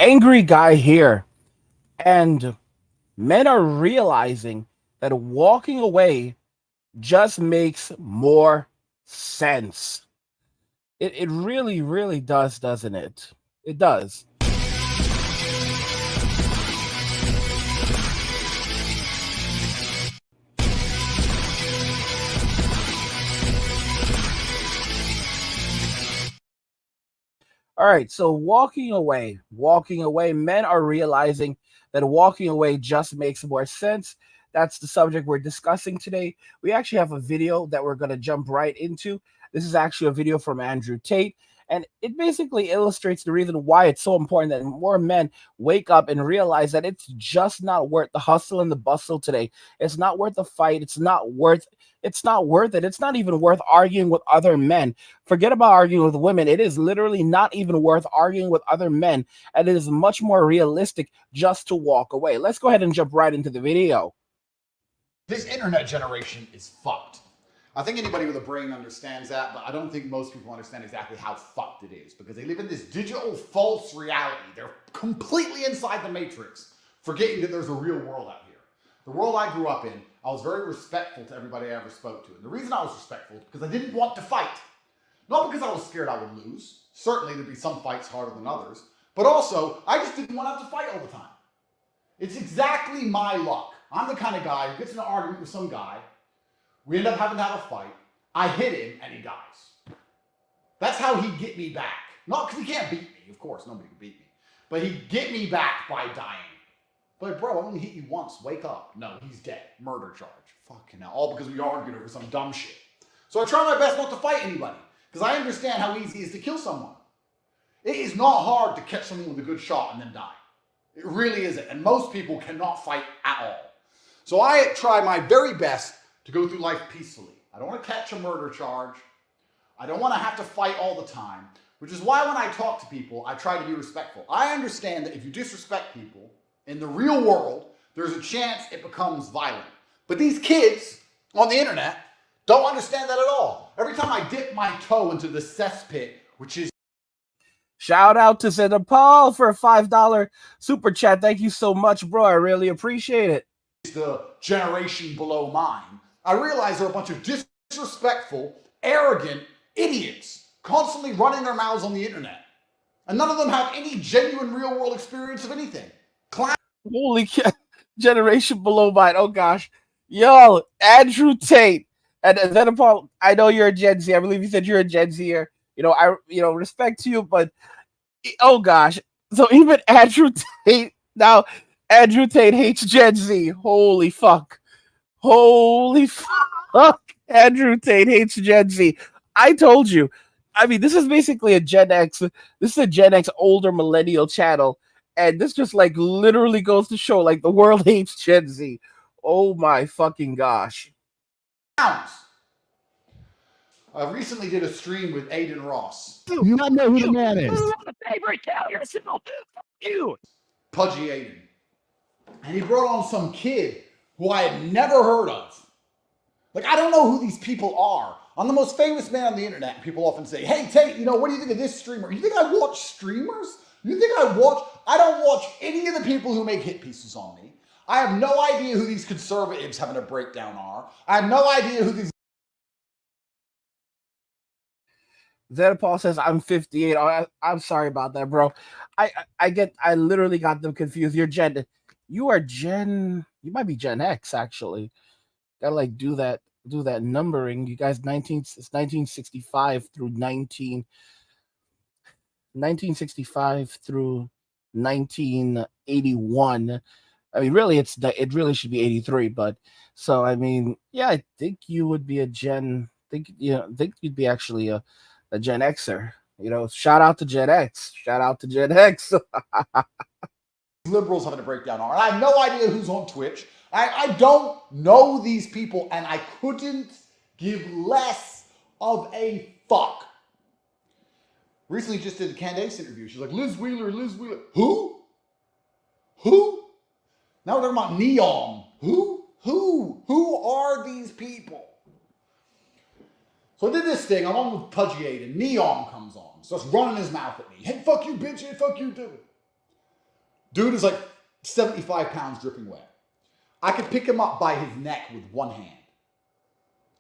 Angry guy here. And men are realizing that walking away just makes more sense. It really, really does, doesn't it? It does. All right, so walking away, men are realizing that walking away just makes more sense. That's the subject we're discussing today. We actually have a video that we're going to jump right into. This is actually a video from Andrew Tate, and it basically illustrates the reason why it's so important that more men wake up and realize that it's just not worth the hustle and the bustle today. It's not worth the fight. It's not worth it. It's not even worth arguing with other men. Forget about arguing with women. It is literally not even worth arguing with other men. And it is much more realistic just to walk away. Let's go ahead and jump right into the video. This internet generation is fucked. I think anybody with a brain understands that, but I don't think most people understand exactly how fucked it is because they live in this digital false reality. They're completely inside the matrix, forgetting that there's a real world out here. The world I grew up in, I was very respectful to everybody I ever spoke to. And the reason I was respectful is because I didn't want to fight. Not because I was scared I would lose. Certainly there'd be some fights harder than others. But also, I just didn't want to have to fight all the time. It's exactly my luck. I'm the kind of guy who gets in an argument with some guy. We end up having to have a fight. I hit him and he dies. That's how he'd get me back. Not because he can't beat me. Of course, nobody can beat me. But he'd get me back by dying. But bro, I only hit you once. Wake up. No, he's dead. Murder charge. Fucking hell. All because we argued over some dumb shit. So I try my best not to fight anybody. Because I understand how easy it is to kill someone. It is not hard to catch someone with a good shot and then die. It really isn't. And most people cannot fight at all. So I try my very best to go through life peacefully. I don't want to catch a murder charge. I don't want to have to fight all the time. Which is why when I talk to people, I try to be respectful. I understand that if you disrespect people, in the real world, there's a chance it becomes violent. But these kids on the internet don't understand that at all. Every time I dip my toe into the cesspit, which is... Shout out to Zeta Paul for a $5 super chat. Thank you so much, bro. I really appreciate it. The generation below mine, I realize they're a bunch of disrespectful, arrogant idiots constantly running their mouths on the internet. And none of them have any genuine real world experience of anything. Holy generation below mine. Oh gosh. Yo, Andrew Tate. And then Paul, I know you're a Gen Z. I believe you said you're a Gen Zer. Respect to you, but oh gosh. So even Andrew Tate now. Andrew Tate hates Gen Z. Holy fuck. Holy fuck. Andrew Tate hates Gen Z. I told you. I mean, this is basically a Gen X. This is a Gen X older millennial channel. And this just like literally goes to show like the world hates Gen Z. Oh my fucking gosh. I recently did a stream with Aiden Ross. You not know who the man is. Favorite, tell yourself. You. Pudgy Aiden. And he brought on some kid who I had never heard of. Like, I don't know who these people are. I'm the most famous man on the internet. And people often say, hey, Tate, what do you think of this streamer? You think I watch streamers? You think I don't watch any of the people who make hit pieces on me. I have no idea who these conservatives having a breakdown are. I have no idea who these... Zeta Paul says, I'm 58. Oh, I'm sorry about that, bro. I literally got them confused. You might be Gen X, actually. Gotta like do that numbering. You guys, it's 1965 through 1965 through 1981. I mean, really, it really should be 83. But so I mean, yeah, I think you would be a Gen. Think you'd be actually a Gen Xer. Shout out to Gen X. Shout out to Gen X. Liberals having a breakdown are. And I have no idea who's on Twitch. I don't know these people, and I couldn't give less of a fuck. Recently just did a Candace interview. She's like, Liz Wheeler. Who? Now we're talking about Neon. Who are these people? So I did this thing. I'm on with Pudgy Aiden. Neon comes on. Starts running his mouth at me. Hey, fuck you, bitch. Hey, fuck you, dude. Dude is like 75 pounds dripping wet. I could pick him up by his neck with one hand.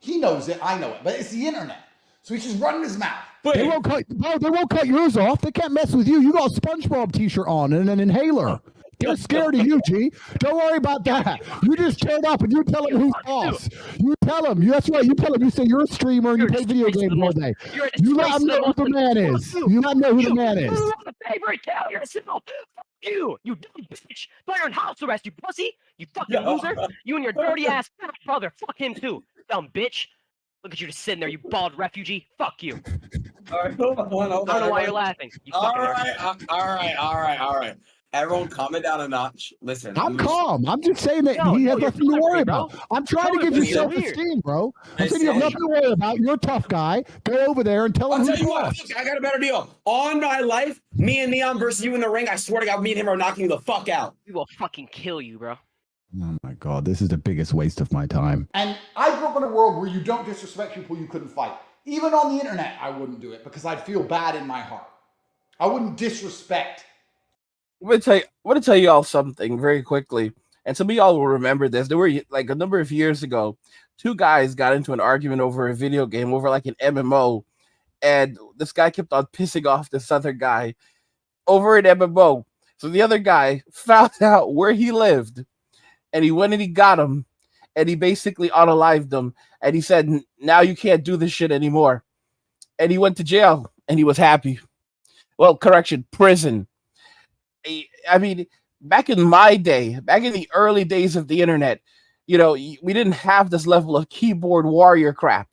He knows it, I know it, but it's the internet. So he's just running his mouth. They won't cut yours off. They can't mess with you. You got a SpongeBob t-shirt on and an inhaler. They're scared of you, G. Don't worry about that. You just turn up and you tell them who's boss. You tell them. That's right. You tell them. You say you're a streamer and you play video games all day. You let them know who the man is. You let them know who the man is. You the favorite Italian symbol. Fuck you dumb bitch. Thought you're in house arrest, you pussy. You fucking loser. You and your dirty ass fat brother. Fuck him too, dumb bitch. Look at you just sitting there, you bald refugee. Fuck you. All right, hold on. I don't know why you're laughing. You All fucking right. Everyone, calm it down a notch. Listen, I'm calm. I'm just saying that he has nothing to worry about. I'm trying to give you self-esteem, bro. I'm saying you have nothing to worry about. You're a tough guy. Go over there and tell him who's boss. I got a better deal. On my life, me and Neon versus you in the ring. I swear to God, me and him are knocking you the fuck out. We will fucking kill you, bro. Oh my God, this is the biggest waste of my time. And I grew up in a world where you don't disrespect people you couldn't fight. Even on the internet, I wouldn't do it because I'd feel bad in my heart. I wouldn't disrespect. I'm gonna tell you all something very quickly, and some of y'all will remember this. There were like a number of years ago, two guys got into an argument over a video game, over like an MMO, and this guy kept on pissing off this other guy over an MMO. So the other guy found out where he lived, and he went and he got him, and he basically unalived him, and he said, "Now you can't do this shit anymore," and he went to jail, and he was happy. Well, correction, prison. I mean, back in my day, back in the early days of the internet, we didn't have this level of keyboard warrior crap.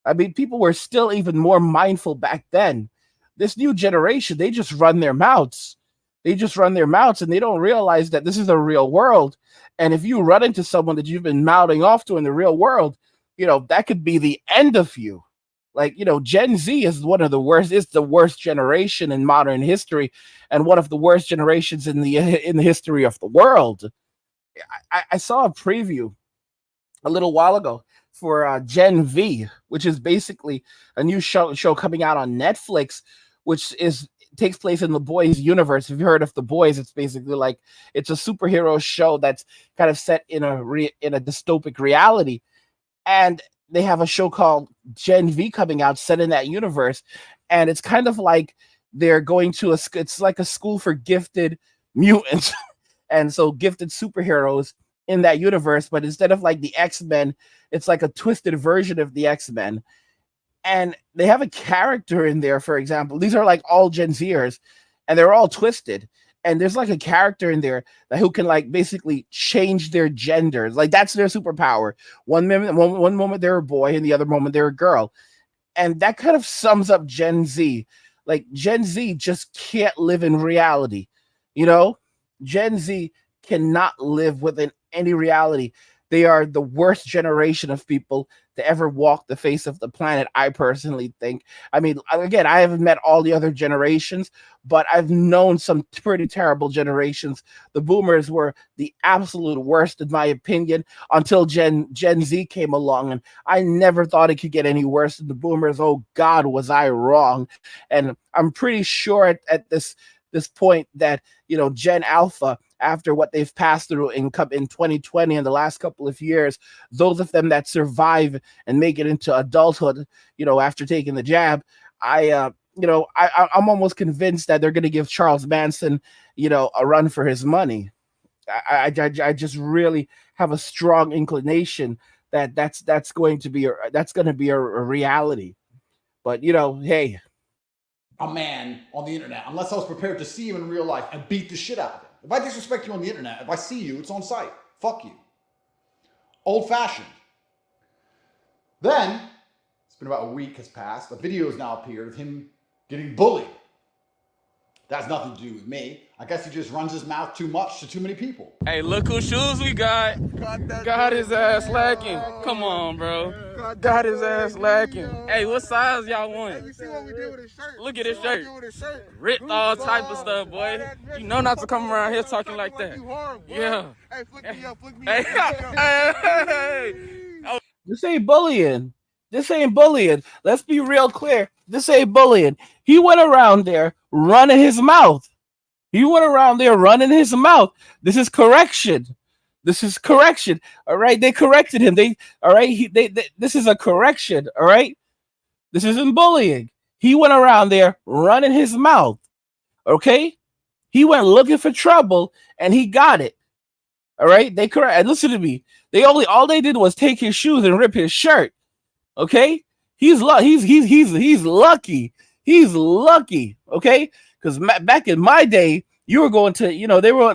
I mean, people were still even more mindful back then. This new generation, they just run their mouths. They just run their mouths and they don't realize that this is a real world. And if you run into someone that you've been mouthing off to in the real world, that could be the end of you. Like, Gen Z is one of the worst. It's the worst generation in modern history, and one of the worst generations in the history of the world. I saw a preview a little while ago for Gen V, which is basically a new show coming out on Netflix, which takes place in the Boys universe. If you heard of the Boys, it's basically like it's a superhero show that's kind of set in a dystopic reality, and they have a show called Gen V coming out set in that universe. And it's kind of like they're going to it's like a school for gifted mutants and so gifted superheroes in that universe. But instead of like the X-Men, it's like a twisted version of the X-Men. And they have a character in there, for example, these are like all Gen Zers and they're all twisted. And there's like a character in there who can like basically change their genders. Like that's their superpower. One moment they're a boy and the other moment they're a girl. And that kind of sums up Gen Z. Like Gen Z just can't live in reality. Gen Z cannot live within any reality. They are the worst generation of people to ever walk the face of the planet, I personally think. I mean, again, I haven't met all the other generations, but I've known some pretty terrible generations. The boomers were the absolute worst, in my opinion, until Gen Z came along, and I never thought it could get any worse than the boomers. Oh, God, was I wrong? And I'm pretty sure at this point that, Gen Alpha, after what they've passed through in 2020 and the last couple of years, those of them that survive and make it into adulthood, after taking the jab, I'm almost convinced that they're going to give Charles Manson, a run for his money. I just really have a strong inclination that that's going to be a reality. But hey, a man on the internet, unless I was prepared to see him in real life and beat the shit out of him. If I disrespect you on the internet, if I see you, it's on sight. Fuck you. Old-fashioned. Then, it's been about a week has passed. A video has now appeared of him getting bullied. That has nothing to do with me. I guess he just runs his mouth too much to too many people. Hey, look whose shoes we got. Got his ass lacking. Come on, bro. Got his ass lacking. Hey, what size y'all want? Hey, you see what we did with his shirt? Look at his shirt. Ripped all type of stuff, boy. You know not to come around here talking like that. Yeah. Hey, flick me up, flick me Hey, up. hey. This ain't bullying. Let's be real clear. This ain't bullying. He went around there running his mouth. He went around there running his mouth. This is correction. This is correction. All right. They corrected him. All right. This is a correction. All right. This isn't bullying. He went around there running his mouth. Okay. He went looking for trouble and he got it. All right. They correct. And listen to me. All they did was take his shoes and rip his shirt. Okay. He's lucky. He's lucky. Okay. Because back in my day, you were going to, they were,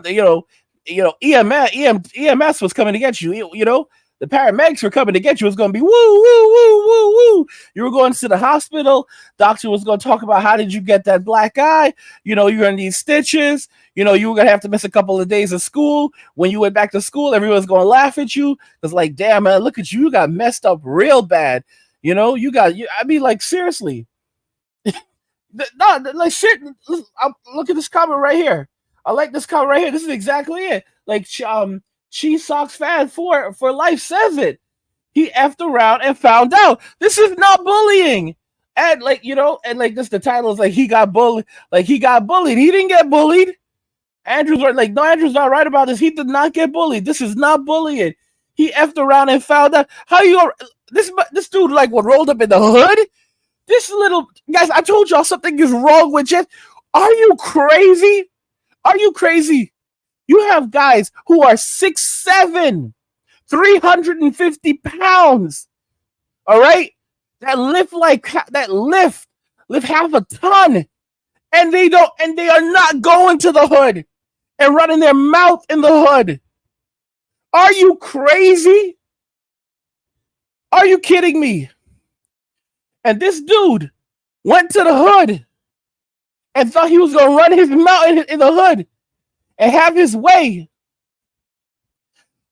EMS was coming to get you. The paramedics were coming to get you. It was going to be woo, woo, woo, woo, woo. You were going to the hospital. Doctor was going to talk about how did you get that black eye? You're going to need stitches. You were going to have to miss a couple of days of school. When you went back to school, everyone's going to laugh at you. It's like, damn, man, look at you. You got messed up real bad. Seriously. No, like shit. Look at this comment right here. I like this comment right here. This is exactly it. Like, Cheese Socks Fan for Life says it. He effed around and found out. This is not bullying. And this, the title is like, he got bullied. Like, he got bullied. He didn't get bullied. Andrew's right. No, Andrew's not right about this. He did not get bullied. This is not bullying. He effed around and found out. How you, this dude, like, what, rolled up in the hood? This little, guys, I told y'all something is wrong with Jen. Are you crazy? Are you crazy? You have guys who are 6'7", 350 pounds. All right? That lift half a ton. And they are not going to the hood and running their mouth in the hood. Are you crazy? Are you kidding me? And this dude went to the hood and thought he was going to run his mouth in the hood and have his way.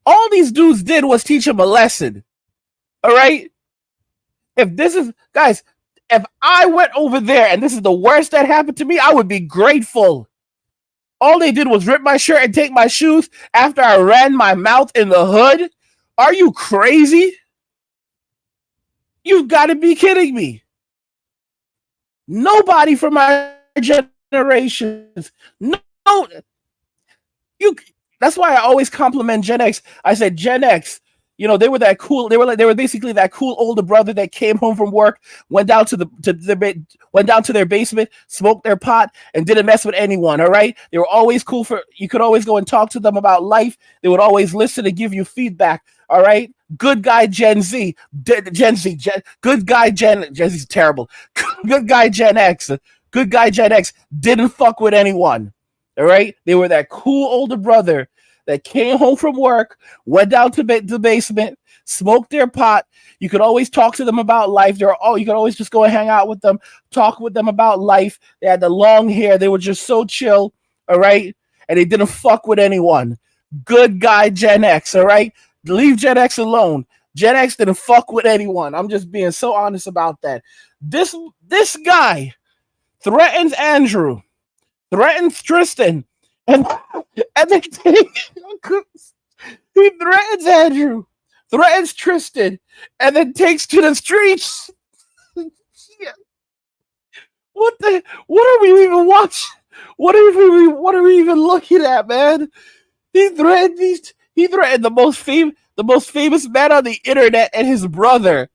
All these dudes did was teach him a lesson. All right? Guys, if I went over there and this is the worst that happened to me, I would be grateful. All they did was rip my shirt and take my shoes after I ran my mouth in the hood. Are you crazy? You've got to be kidding me. Nobody from my generations. No. That's why I always compliment Gen X. I said Gen X, they were that cool. They were basically that cool older brother that came home from work, went down to their basement, smoked their pot, and didn't mess with anyone. All right, they were always cool. You could always go and talk to them about life. They would always listen and give you feedback. All right, good guy Gen Z, good guy Gen Z's terrible. Good guy Gen X, good guy Gen X didn't fuck with anyone. All right, they were that cool older brother that came home from work, went down to the basement, smoked their pot. You could always talk to them about life. You could always just go and hang out with them, talk with them about life. They had the long hair. They were just so chill, all right? And they didn't fuck with anyone. Good guy Gen X, all right? Leave Gen X alone. Gen X didn't fuck with anyone. I'm just being so honest about that. This guy threatens Andrew, threatens Tristan, and then he threatens Andrew, threatens Tristan, and then takes to the streets. What are we even watching? What are we even looking at, man? He threatened the most famous man on the internet and his brother.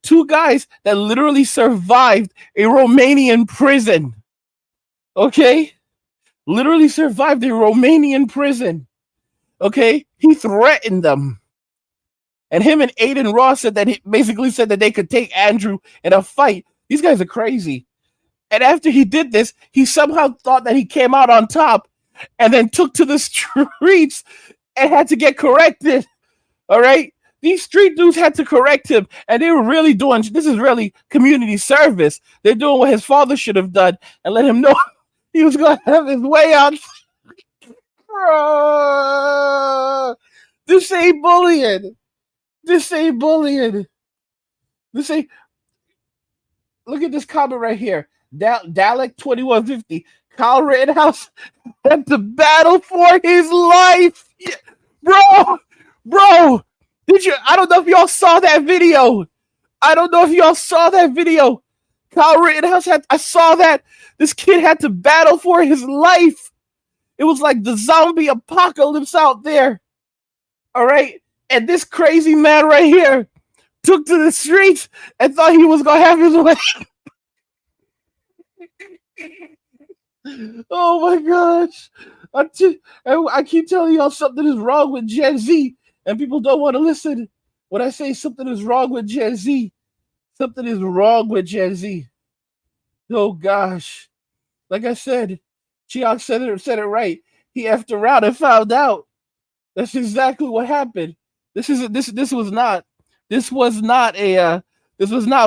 Two guys that literally survived a Romanian prison. Okay? Literally survived a Romanian prison. Okay? He threatened them. And him and Aiden Ross said that he basically said that they could take Andrew in a fight. These guys are crazy. And after he did this, he somehow thought that he came out on top and then took to the streets and had to get corrected. All right? These street dudes had to correct him, and they were really doing, this is really community service. They're doing what his father should have done and let him know he was going to have his way out. Bro, this ain't bullying. This ain't bullying. This ain't. Look at this comment right here. Dalek 2150. Kyle Rittenhouse had to battle for his life. Yeah. Bro. I don't know if y'all saw that video. Kyle Rittenhouse I saw that. This kid had to battle for his life. It was like the zombie apocalypse out there. All right. And this crazy man right here took to the streets and thought he was going to have his way. Oh my gosh. I keep telling y'all something is wrong with Gen Z, and people don't want to listen. When I say something is wrong with Gen Z, something is wrong with Gen Z. Oh gosh. Like I said, Chiak said it right. He effed around and found out. That's exactly what happened. This was not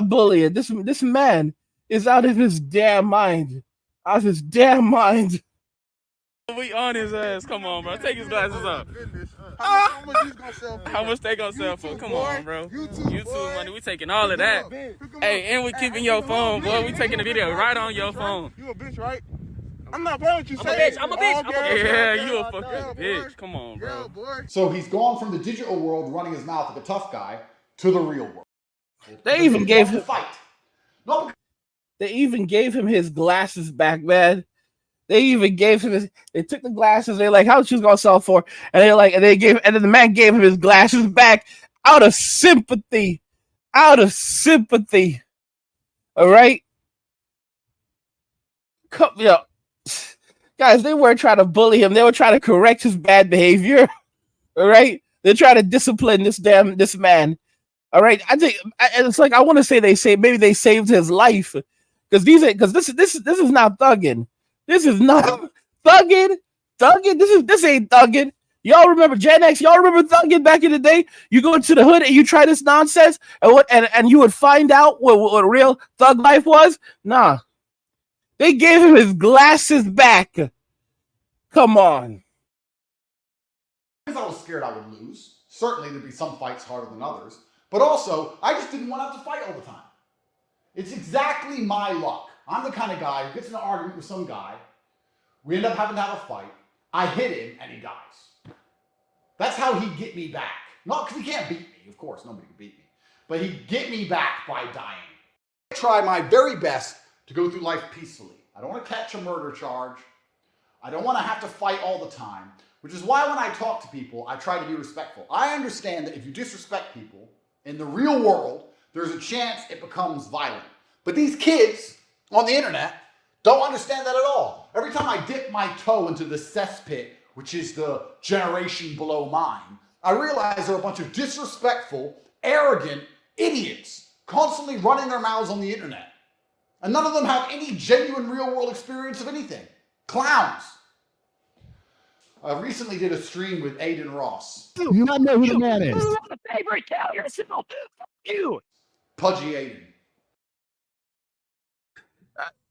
bullying. This man is out of his damn mind. Out of his damn mind. We on his ass. Come on, bro. Take his glasses off. How much these gonna sell for? How much they gonna sell for? Come on, bro. YouTube money. We taking all of Pick 'em that. up. Pick 'em Hey, up. and we keeping your phone, boy. We taking the video right on your phone. You a bitch, right? I'm not playing with you. I'm a bitch. I'm a bitch. Yeah, you a fucking bitch. Come on, Yeah, bro. boy. So he's gone from the digital world running his mouth like a tough guy to the real world. They even gave him fight. No, They even gave him his glasses back, man. They even gave him his. They took the glasses. They're like, "How much you gonna sell for?" And they're like, and then the man gave him his glasses back out of sympathy. Out of sympathy. All right. Come, guys, they weren't trying to bully him. They were trying to correct his bad behavior. All right. They're trying to discipline this man. All right. I think it's like I want to say maybe they saved his life because this is not thugging. This is not thugging. This ain't thugging. Y'all remember Gen X? Y'all remember thugging back in the day? You go into the hood and you try this nonsense, and you would find out what real thug life was. Nah, they gave him his glasses back. Come on. because I was scared I would lose. Certainly there'd be some fights harder than others, but also I just didn't want to have to fight all the time. It's exactly my luck. I'm the kind of guy who gets in an argument with some guy. We end up having to have a fight. I hit him and he dies. That's how he'd get me back. Not because he can't beat me. Of course, nobody can beat me. But he'd get me back by dying. I try my very best to go through life peacefully. I don't want to catch a murder charge. I don't want to have to fight all the time, which is why when I talk to people, I try to be respectful. I understand that if you disrespect people in the real world, there's a chance it becomes violent. But these kids on the internet don't understand that at all. Every time I dip my toe into the cesspit, which is the generation below mine, I realize they're a bunch of disrespectful, arrogant idiots constantly running their mouths on the internet. And none of them have any genuine real-world experience of anything. Clowns. I recently did a stream with Aiden Ross. You not know who the man is. You want a favorite? Tell yourself. Fuck you. Pudgy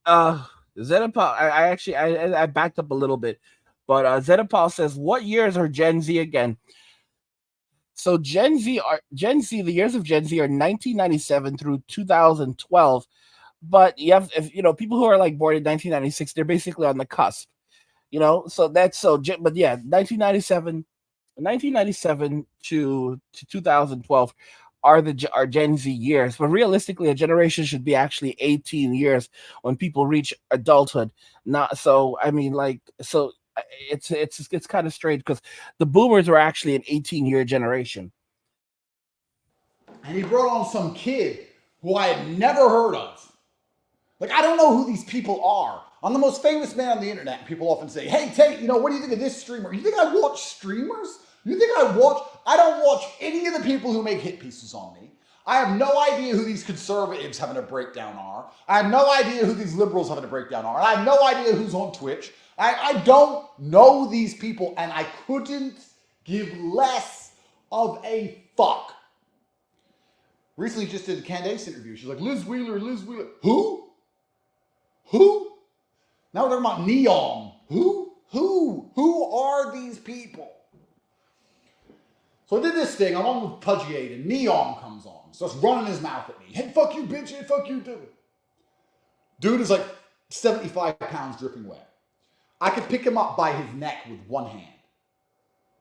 Aiden. Zenipal, I backed up a little bit, but Zenipal says, "What years are Gen Z again?" So Gen Z, the years of Gen Z are 1997 through 2012. But you have, people who are like born in 1996, they're basically on the cusp, So that's but yeah, 1997 to 2012 are Gen Z years. But realistically, a generation should be actually 18 years when people reach adulthood. Not so. I mean, it's kind of strange because the boomers were actually an 18-year generation. And he brought on some kid who I had never heard of. Like, I don't know who these people are. I'm the most famous man on the internet. People often say, "Hey, Tate, what do you think of this streamer?" You think I watch streamers? You think I don't watch any of the people who make hit pieces on me. I have no idea who these conservatives having a breakdown are. I have no idea who these liberals having a breakdown are. I have no idea who's on Twitch. I don't know these people, and I couldn't give less of a fuck. Recently just did a Candace interview. She's like, Liz Wheeler. Who? Now we're talking about Neon. Who are these people? So I did this thing. I'm on with Pudgy Aiden. Neon comes on. Starts running his mouth at me. Hey, fuck you, bitch. Hey, fuck you, dude. Dude is like 75 pounds dripping wet. I could pick him up by his neck with one hand.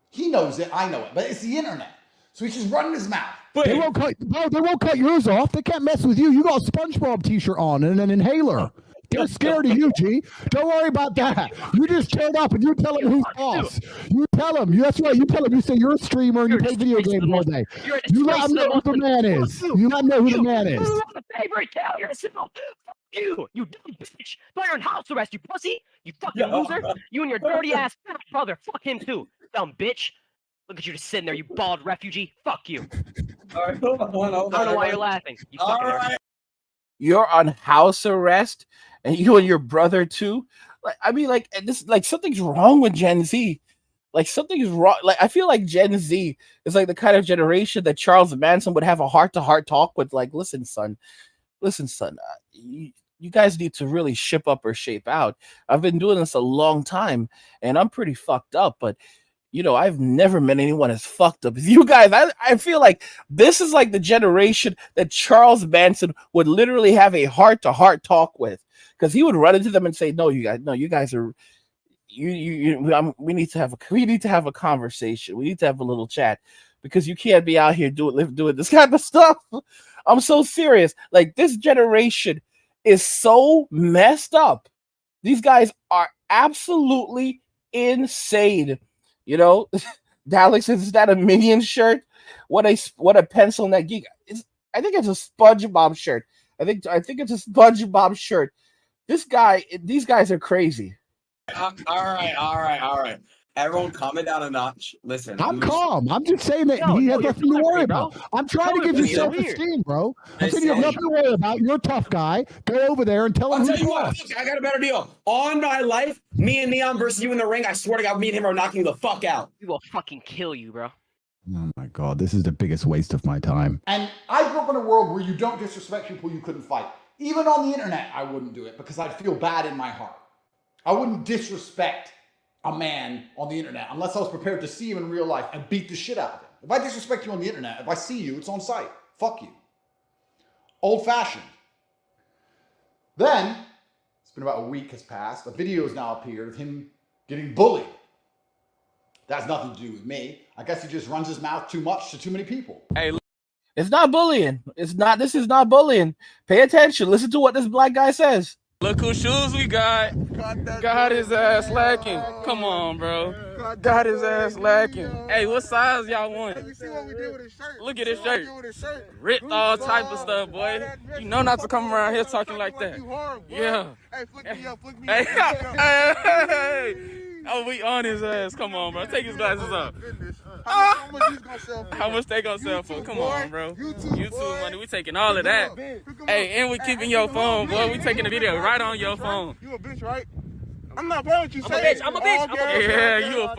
He knows it. I know it. But it's the internet. So he's just running his mouth. They won't cut yours off. They can't mess with you. You got a SpongeBob t-shirt on and an inhaler. They're scared of you, G. Don't worry about that. You just turn up and you tell them who's boss. You tell them. That's right. You tell them. You say you're a streamer and you play video games all day. You let them know who the man is. You let them know who the man is. You want a favor? Tell yourself. Fuck you, you dumb bitch. Put her in house arrest, you pussy. You fucking loser. You and your dirty ass fat brother. Fuck him too, dumb bitch. Look at you just sitting there, you bald refugee. Fuck you. All right, hold on. I don't know why you're laughing. You fucking right. You're on house arrest, and you and your brother too. Like, I mean, like this, like something's wrong with Gen Z. Like something is wrong. Like I feel like Gen Z is like the kind of generation that Charles Manson would have a heart-to-heart talk with. Like, listen, son, you guys need to really ship up or shape out. I've been doing this a long time, and I'm pretty fucked up, but I've never met anyone as fucked up as you guys. I feel like this is like the generation that Charles Manson would literally have a heart-to-heart talk with, because he would run into them and say, "No, you guys are we need to have a conversation. We need to have a little chat, because you can't be out here doing this kind of stuff." I'm so serious. Like, this generation is so messed up. These guys are absolutely insane. Dalek says, "Is that a Minion shirt? What a pencil neck geek." I think it's a SpongeBob shirt. I think it's a SpongeBob shirt. These guys are crazy. All right. Everyone, calm it down a notch. Listen, I'm calm. I'm just saying that he has nothing to worry about. I'm trying to give you self-esteem, bro. I'm saying you have nothing to worry about. You're a tough guy. Go over there and tell him who's boss. I got a better deal. On my life, me and Neon versus you in the ring. I swear to God, me and him are knocking the fuck out. We will fucking kill you, bro. Oh my God, this is the biggest waste of my time. And I grew up in a world where you don't disrespect people you couldn't fight. Even on the internet, I wouldn't do it because I'd feel bad in my heart. I wouldn't disrespect a man on the internet unless I was prepared to see him in real life and beat the shit out of him. If I disrespect you on the internet, if I see you, it's on sight. Fuck you. Old fashioned. Then, it's been about a week has passed. A video has now appeared of him getting bullied. That has nothing to do with me. I guess he just runs his mouth too much to too many people. Hey, It's not bullying. This is not bullying. Pay attention. Listen to what this black guy says. look whose shoes we got. Got his ass lacking. Come on, bro. Got his ass lacking. Hey, what size y'all want? You see what we did with his shirt? Look at his See what we shirt. did with his shirt? Ripped all type of stuff, boy. You know not to come around here talking like that. Yeah. Hey, flick me up. Hey, hey. Oh, we on his ass. Come on, bro. Take his glasses off. How much he's gonna sell for? How much they gonna sell for? Come on, bro. YouTube money. We taking all of Pick that. him up. Pick him Hey, up. and we keeping your phone, boy. We taking the video right on your phone. You a bitch, right? I'm not playing with you. I'm a bitch. I'm a bitch. Yeah, you a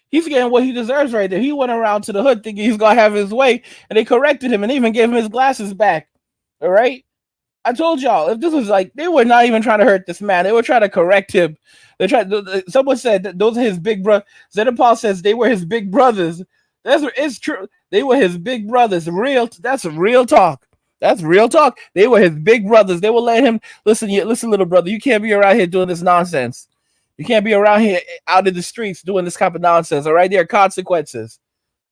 He's getting what he deserves right there. He went around to the hood thinking he's gonna have his way, and they corrected him and even gave him his glasses back. All right, I told y'all, if this was like, they were not even trying to hurt this man, they were trying to correct him. They tried. Someone said that those are his big brothers. Zenopal says they were his big brothers. It's true. They were his big brothers. That's real talk. That's real talk. They were his big brothers. They will let him listen. Listen, little brother, you can't be around here doing this nonsense. You can't be around here out in the streets doing this kind of nonsense. All right, there are consequences.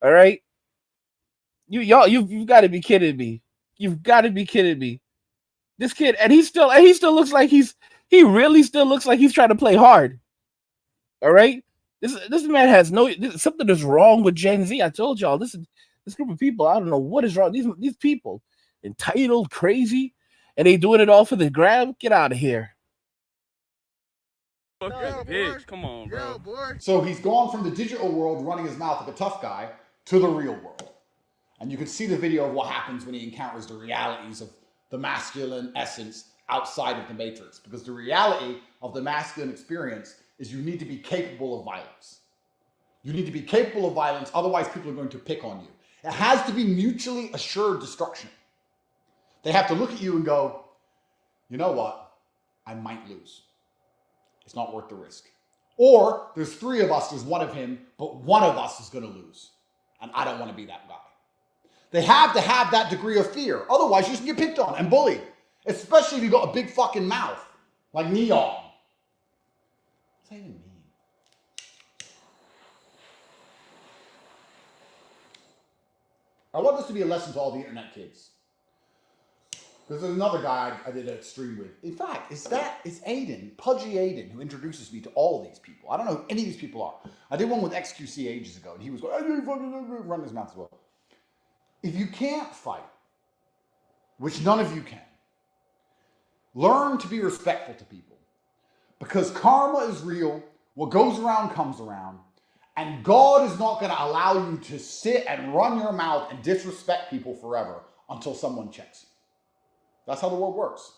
All right, you've got to be kidding me. You've got to be kidding me. This kid, and he still looks like he really still looks like he's trying to play hard. All right, this man has something is wrong with Gen Z. I told y'all, this group of people. I don't know what is wrong. These people, entitled, crazy, and they doing it all for the grab. Get out of here. bitch. Come on, bro. So he's gone from the digital world running his mouth like a tough guy to the real world. And you can see the video of what happens when he encounters the realities of the masculine essence outside of the matrix. Because the reality of the masculine experience is you need to be capable of violence. You need to be capable of violence, otherwise people are going to pick on you. It has to be mutually assured destruction. They have to look at you and go, you know what? I might lose. It's not worth the risk. Or there's three of us, there's one of him, but one of us is going to lose. And I don't want to be that guy. They have to have that degree of fear. Otherwise, you just get picked on and bullied. Especially if you've got a big fucking mouth, like Neon. What's that even mean? I want this to be a lesson to all the internet kids. Because there's another guy I did a stream with. In fact, it's Aiden, Pudgy Aiden, who introduces me to all of these people. I don't know who any of these people are. I did one with XQC ages ago, and he was going, running his mouth as well. If you can't fight, which none of you can, learn to be respectful to people. Because karma is real, what goes around comes around, and God is not going to allow you to sit and run your mouth and disrespect people forever until someone checks you. That's how the world works.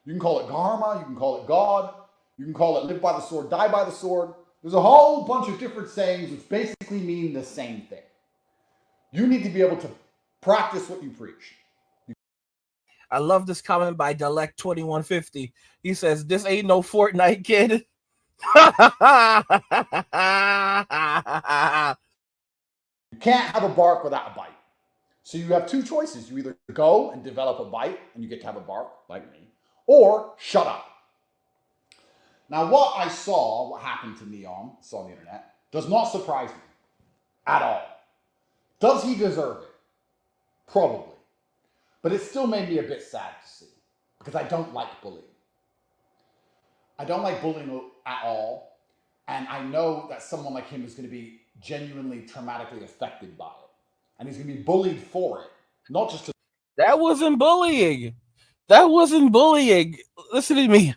You can call it karma, you can call it God, you can call it live by the sword, die by the sword. There's a whole bunch of different sayings which basically mean the same thing. You need to be able to practice what you preach. I love this comment by Delect2150. He says, "This ain't no Fortnite, kid." You can't have a bark without a bite. So you have two choices. You either go and develop a bite, and you get to have a bark, like me, or shut up. Now, what happened to Neon, saw on the internet, does not surprise me at all. Does he deserve it? Probably. But it still made me a bit sad to see, because I don't like bullying. I don't like bullying at all, and I know that someone like him is going to be genuinely traumatically affected by it. And he's going to be bullied for it, not just to... That wasn't bullying. That wasn't bullying. Listen to me.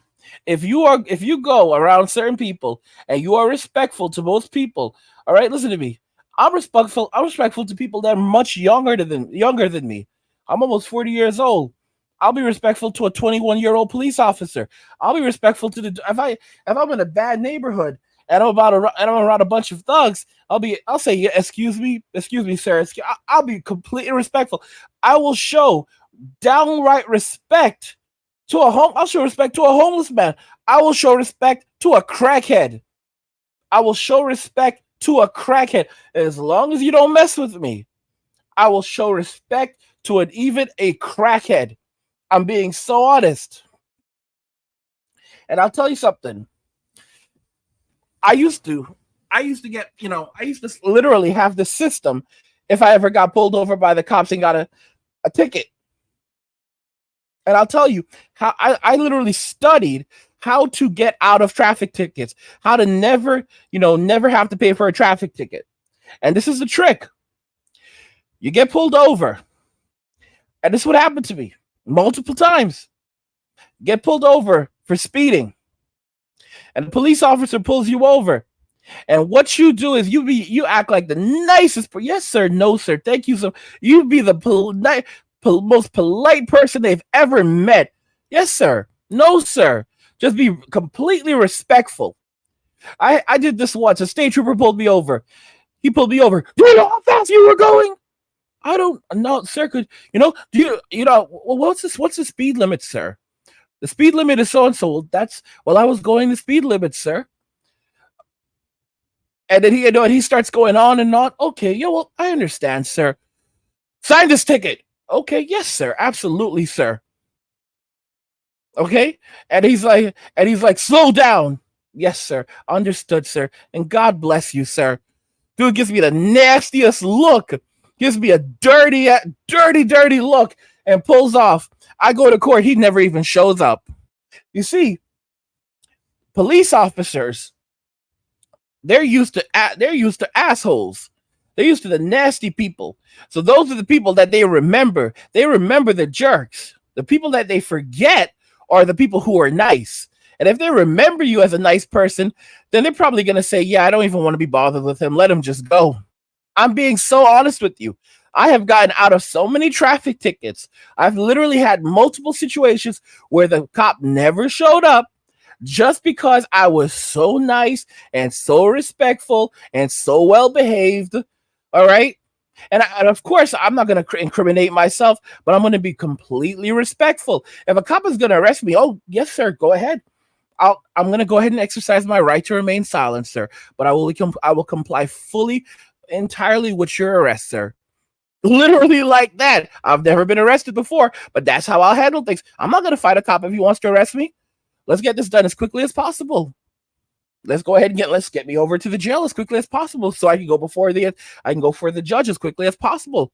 If you go around certain people and you are respectful to most people, all right, listen to me. I'm respectful to people that are much younger than me. I'm almost 40 years old. I'll be respectful to a 21-year-old police officer. I'll be respectful to if I'm in a bad neighborhood and I'm around a bunch of thugs, I'll say, yeah, excuse me, sir. I'll be completely respectful. I will show downright respect to I'll show respect to a homeless man. I will show respect to a crackhead. I will show respect to a crackhead. As long as you don't mess with me, I will show respect to even a crackhead. I'm being so honest. And I'll tell you something. I used to get, I used to literally have the system if I ever got pulled over by the cops and got a ticket. And I'll tell you how I literally studied how to get out of traffic tickets, how to never have to pay for a traffic ticket. And this is the trick. You get pulled over. And this is what happened to me multiple times. Get pulled over for speeding. And the police officer pulls you over. And what you do is you act like the nicest person. Yes, sir. No, sir. Thank you, sir. You be the most polite person they've ever met. Yes, sir. No, sir. Just be completely respectful. I did this once. A state trooper pulled me over. He pulled me over. Do you know how fast you were going? I don't know, sir. Could what's the speed limit, sir? The speed limit is so and so. I was going the speed limit, sir. And then he starts going on and on. Okay, I understand, sir. Sign this ticket. Okay, yes, sir. Absolutely, sir. Okay? And he's like, slow down. Yes, sir. Understood, sir. And God bless you, sir. Dude gives me the nastiest look. Gives me a dirty look and pulls off. I go to court. He never even shows up. You see, police officers, they're used to assholes. They're used to the nasty people. So those are the people that they remember. They remember the jerks. The people that they forget are the people who are nice. And if they remember you as a nice person, then they're probably going to say, yeah, I don't even want to be bothered with him. Let him just go. I'm being so honest with you. I have gotten out of so many traffic tickets. I've literally had multiple situations where the cop never showed up just because I was so nice and so respectful and so well behaved. All right. And of course, I'm not going to incriminate myself, but I'm going to be completely respectful. If a cop is going to arrest me, oh, yes, sir, go ahead. I'm going to go ahead and exercise my right to remain silent, sir. But I will comply fully, entirely with your arrest, sir. Literally like that. I've never been arrested before, but that's how I'll handle things. I'm not going to fight a cop if he wants to arrest me. Let's get this done as quickly as possible. Let's go ahead and let's get me over to the jail as quickly as possible so I can go for the judge as quickly as possible.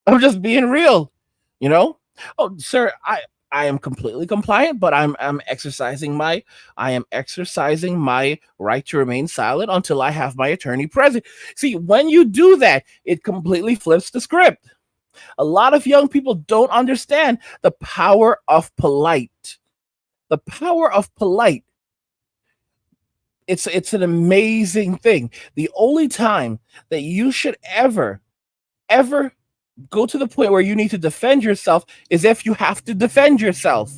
I'm just being real, Oh, sir, I am completely compliant, but I'm exercising my right to remain silent until I have my attorney present. See, when you do that, it completely flips the script. A lot of young people don't understand the power of polite. The power of polite. It's an amazing thing. The only time that you should ever go to the point where you need to defend yourself is if you have to defend yourself.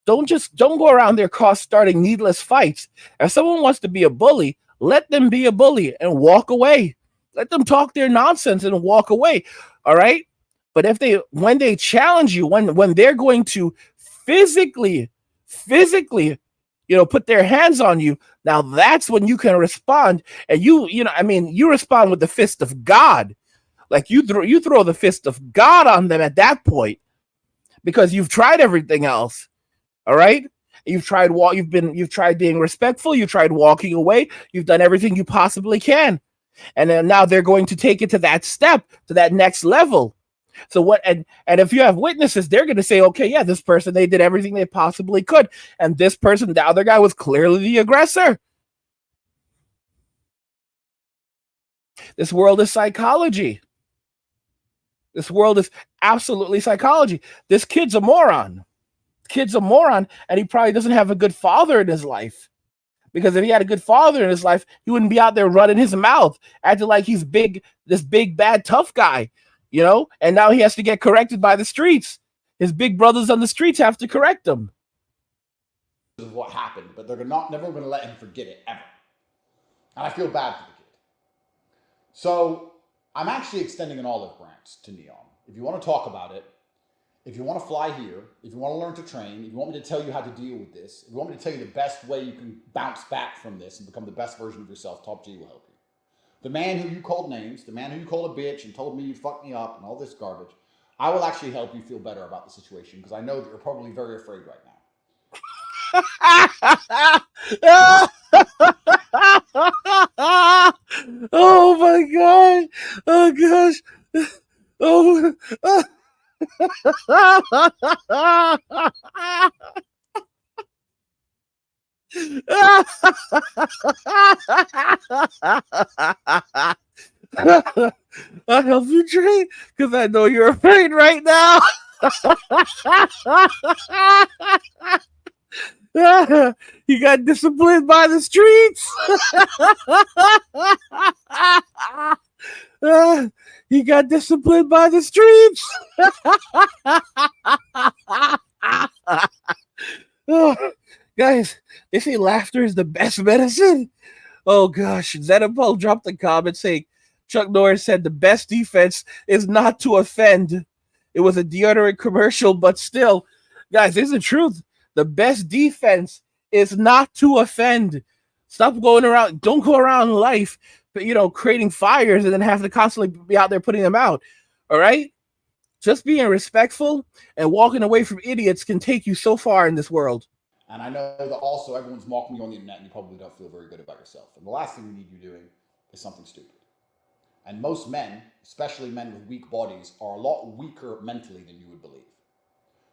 Don't go around there starting needless fights. If someone wants to be a bully, let them be a bully and walk away. Let them talk their nonsense and walk away. All right? But when they challenge you, when they're going to physically, put their hands on you, now that's when you can respond. And you respond with the fist of God. Like you throw the fist of God on them at that point because you've tried everything else. All right? You've tried being respectful, you tried walking away, you've done everything you possibly can. And then now they're going to take it to that step, to that next level. So what and if you have witnesses, they're going to say, okay, yeah, this person, they did everything they possibly could. And this person, the other guy, was clearly the aggressor. This world is psychology. This world is absolutely psychology. This kid's a moron. And he probably doesn't have a good father in his life. Because if he had a good father in his life, he wouldn't be out there running his mouth, acting like he's this big, bad, tough guy, And now he has to get corrected by the streets. His big brothers on the streets have to correct him. This is what happened, but they're never going to let him forget it, ever. And I feel bad for the kid. So I'm actually extending an olive branch to Neon. If you want to talk about it, if you want to fly here, if you want to learn to train, if you want me to tell you how to deal with this, if you want me to tell you the best way you can bounce back from this and become the best version of yourself, Top G will help you. The man who you called names, the man who you called a bitch and told me you fucked me up and all this garbage, I will actually help you feel better about the situation because I know that you're probably very afraid right now. Oh my God. Oh gosh. Oh. I help you train because I know you're afraid right now. He got disciplined by the streets. He got disciplined by the streets. Guys, they say laughter is the best medicine. Oh gosh, Zenapol dropped a comment saying Chuck Norris said the best defense is not to offend. It was a deodorant commercial, but still, guys, here's the truth. The best defense is not to offend. Stop going around. Don't go around life, creating fires and then have to constantly be out there putting them out. All right? Just being respectful and walking away from idiots can take you so far in this world. And I know that also everyone's mocking you on the internet and you probably don't feel very good about yourself. And the last thing we need you doing is something stupid. And most men, especially men with weak bodies, are a lot weaker mentally than you would believe.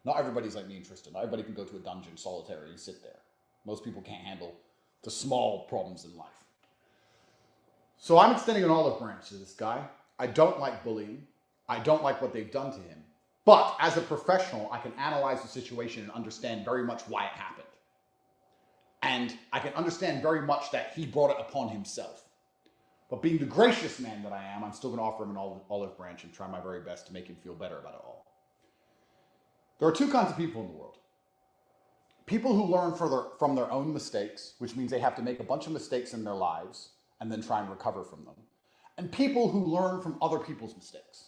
Not everybody's like me and Tristan. Not everybody can go to a dungeon solitary and sit there. Most people can't handle the small problems in life. So I'm extending an olive branch to this guy. I don't like bullying. I don't like what they've done to him. But as a professional, I can analyze the situation and understand very much why it happened. And I can understand very much that he brought it upon himself. But being the gracious man that I am, I'm still going to offer him an olive branch and try my very best to make him feel better about it all. There are two kinds of people in the world. People who learn from their own mistakes, which means they have to make a bunch of mistakes in their lives and then try and recover from them. And people who learn from other people's mistakes.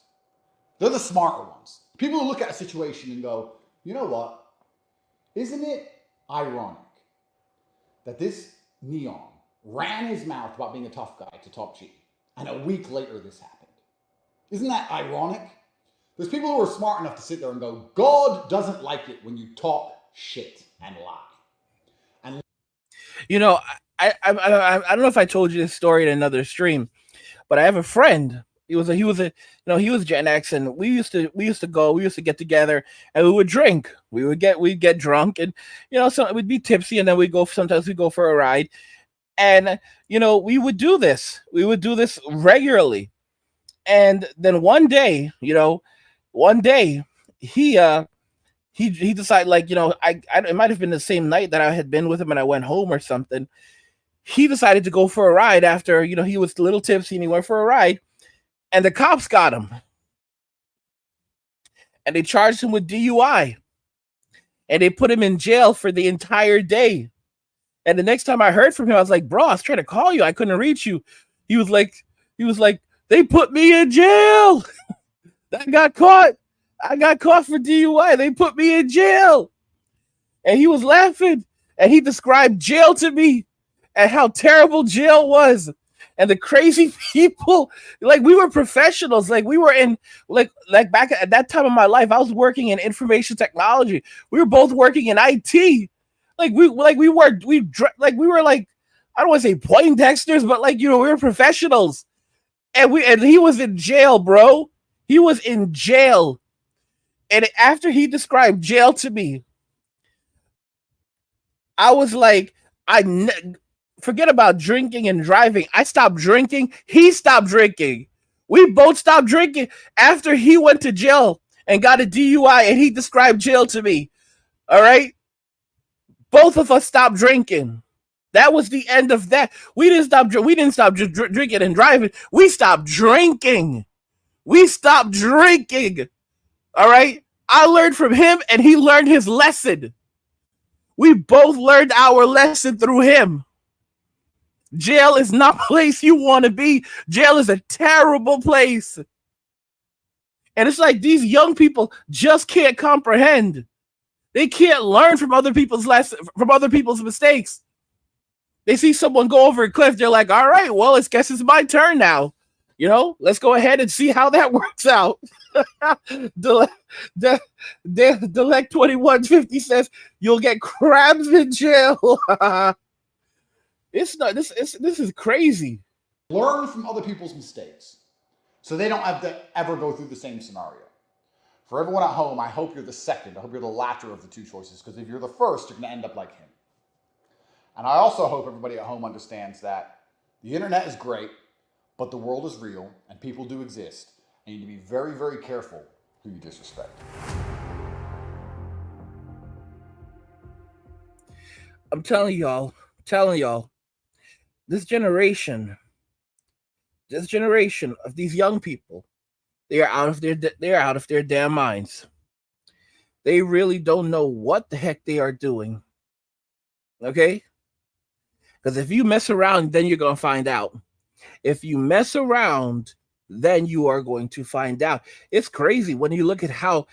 They're the smarter ones. People who look at a situation and go, you know what? Isn't it ironic that this Neon ran his mouth about being a tough guy to Top G, and a week later this happened? Isn't that ironic? There's people who are smart enough to sit there and go, God doesn't like it when you talk shit and lie. And I don't know if I told you this story in another stream, but I have a friend He was Gen X, and we used to get together, and we would drink. We'd get drunk, and so we'd be tipsy, and then sometimes we'd go for a ride, and we would do this. We would do this regularly, and then one day he decided, like, it might have been the same night that I had been with him, and I went home or something. He decided to go for a ride after he was a little tipsy, and he went for a ride. And the cops got him. And they charged him with DUI. And they put him in jail for the entire day. And the next time I heard from him, I was like, bro, I was trying to call you. I couldn't reach you. He was like, they put me in jail. I got caught for DUI. They put me in jail. And he was laughing. And he described jail to me and how terrible jail was. And the crazy people, like, we were professionals. Like, we were in, like back at that time of my life, I was working in information technology. We were both working in IT. I don't want to say Poindexters, but we were professionals. And he was in jail, bro. He was in jail. And after he described jail to me, I was like, forget about drinking and driving. I stopped drinking. He stopped drinking. We both stopped drinking after he went to jail and got a DUI, and he described jail to me. All right? Both of us stopped drinking. That was the end of that. We didn't stop drinking and driving. We stopped drinking. We stopped drinking. All right? I learned from him, and he learned his lesson. We both learned our lesson through him. Jail is not a place you want to be. Jail is a terrible place. And it's like these young people just can't comprehend. They can't learn from other people's mistakes. They see someone go over a cliff, they're like, all right, well, I guess it's my turn now. Let's go ahead and see how that works out. Delec 2150 says you'll get crabs in jail. It's not this is crazy. Learn from other people's mistakes so they don't have to ever go through the same scenario. For everyone at home, I hope you're the second. I hope you're the latter of the two choices, because if you're the first, you're going to end up like him. And I also hope everybody at home understands that the internet is great, but the world is real and people do exist. And you need to be very, very careful who you disrespect. I'm telling y'all, this generation of these young people, they are out of their damn minds. They really don't know what the heck they are doing. Okay? Because if you mess around, then you're going to find out. If you mess around, then you are going to find out. It's crazy when you look at how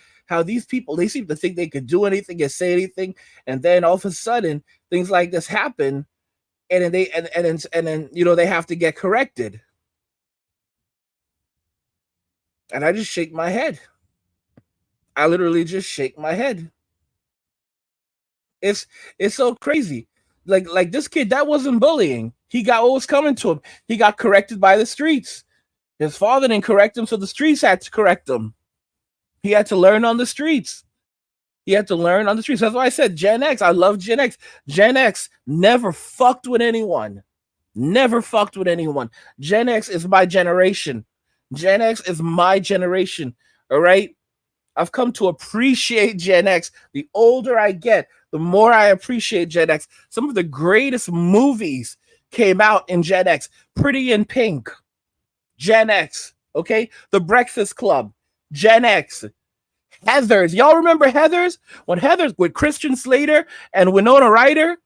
these people, they seem to think they could do anything and say anything, and then all of a sudden things like this happen, and then they have to get corrected. And I just shake my head. I literally just shake my head. It's so crazy. Like this kid, that wasn't bullying. He got what was coming to him. He got corrected by the streets. His father didn't correct him, so the streets had to correct him. He had to learn on the streets. That's why I said Gen X. I love Gen X. Gen X never fucked with anyone. Gen X is my generation. All right? I've come to appreciate Gen X. The older I get, the more I appreciate Gen X. Some of the greatest movies came out in Gen X. Pretty in Pink, Gen X. Okay? The Breakfast Club, Gen X. Heathers. Y'all remember Heathers? When Heathers with Christian Slater and Winona Ryder?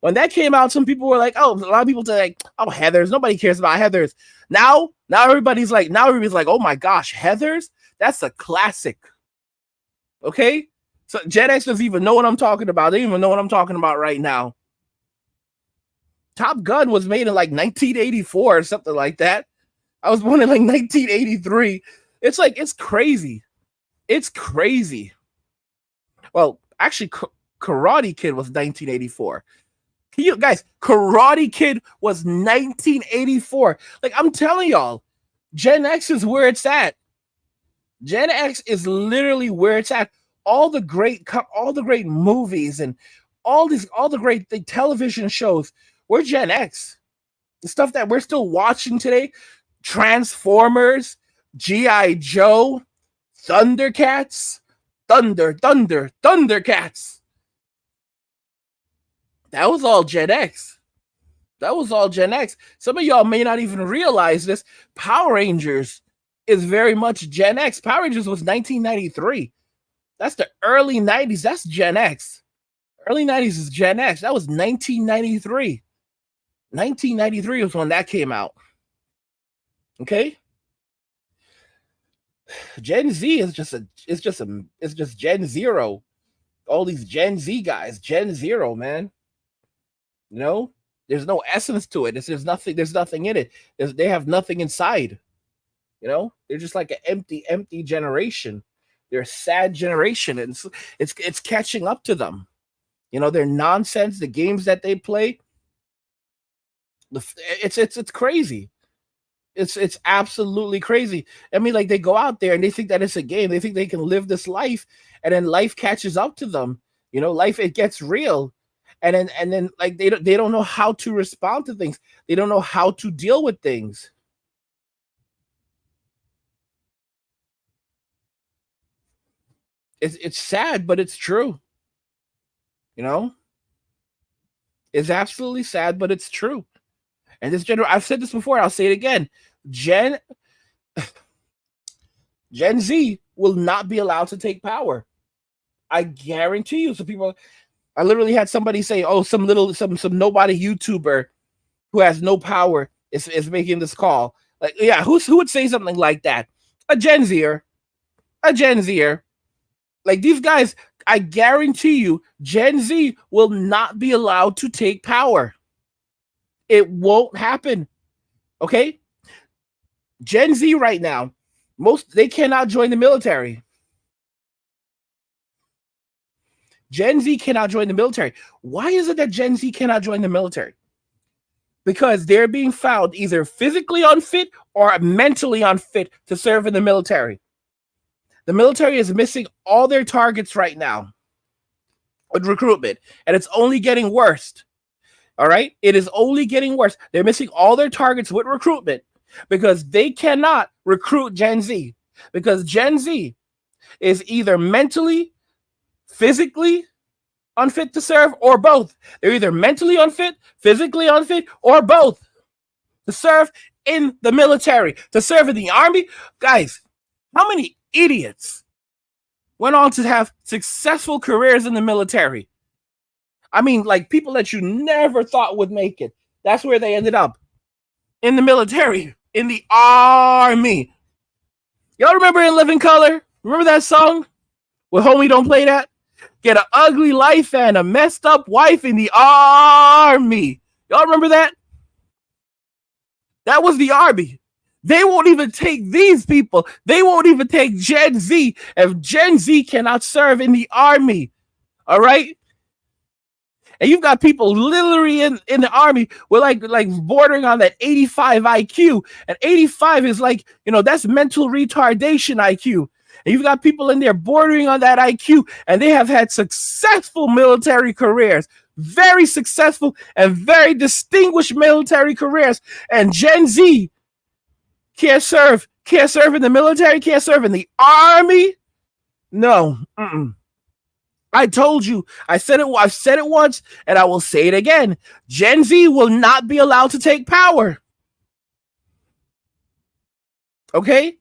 When that came out, some people were like, oh, a lot of people say, like, oh, Heathers. Nobody cares about Heathers. Now everybody's like, oh my gosh, Heathers? That's a classic. Okay? So Gen X doesn't even know what I'm talking about. They don't even know what I'm talking about right now. Top Gun was made in like 1984 or something like that. I was born in like 1983. It's like, it's crazy. It's crazy. Well, actually, Karate Kid was 1984. You guys, Karate Kid was 1984. Like, I'm telling y'all, Gen X is where it's at. Gen X is literally where it's at. All the great movies and all the great television shows. We're Gen X. The stuff that we're still watching today, Transformers, G.I. Joe, Thundercats, Thundercats. That was all Gen X. That was all Gen X. Some of y'all may not even realize this. Power Rangers is very much Gen X. Power Rangers was 1993. That's the early 90s. That's Gen X. Early 90s is Gen X. That was 1993. 1993 was when that came out. Okay? Gen Z is just Gen Zero. All these Gen Z guys, Gen Zero, man. You know? There's no essence to it. There's nothing in it. They have nothing inside. You know? They're just like an empty generation. They're a sad generation, and it's catching up to them. You know, their nonsense, the games that they play. It's crazy. It's absolutely crazy. I mean, like, they go out there and they think that it's a game. They think they can live this life, and then life catches up to them. You know, life, it gets real, and then like they don't know how to respond to things. They don't know how to deal with things. It's sad, but it's true. You know, it's absolutely sad, but it's true. And this I've said this before, I'll say it again. Gen Z will not be allowed to take power. I guarantee you. So people, I literally had somebody say, "Oh, some nobody YouTuber who has no power is making this call." Like, yeah, who would say something like that? A Gen Zer. Like, these guys, I guarantee you, Gen Z will not be allowed to take power. It won't happen. Okay? Gen Z right now, they cannot join the military. Gen Z cannot join the military. Why is it that Gen Z cannot join the military? Because they're being found either physically unfit or mentally unfit to serve in the military. The military is missing all their targets right now with recruitment, and it's only getting worse. All right? It is only getting worse. They're missing all their targets with recruitment because they cannot recruit Gen Z, because Gen Z is either mentally, physically unfit to serve, or both. They're either mentally unfit, physically unfit, or both to serve in the military, to serve in the army. Guys, how many idiots went on to have successful careers in the military? I mean, like, people that you never thought would make it. That's where they ended up. In the military, in the army. Y'all remember In Living Color? Remember that song? Well, homie, don't play that. Get an ugly life and a messed up wife in the army. Y'all remember that? That was the army. They won't even take these people. They won't even take Gen Z if Gen Z cannot serve in the army. All right? And you've got people literally in the army with like bordering on that 85 IQ. And 85 is like, you know, that's mental retardation IQ. And you've got people in there bordering on that IQ, and they have had successful military careers, very successful and very distinguished military careers. And Gen Z can't serve in the military, can't serve in the army. No. I told you. I've said it once, and I will say it again. Gen Z will not be allowed to take power. Okay?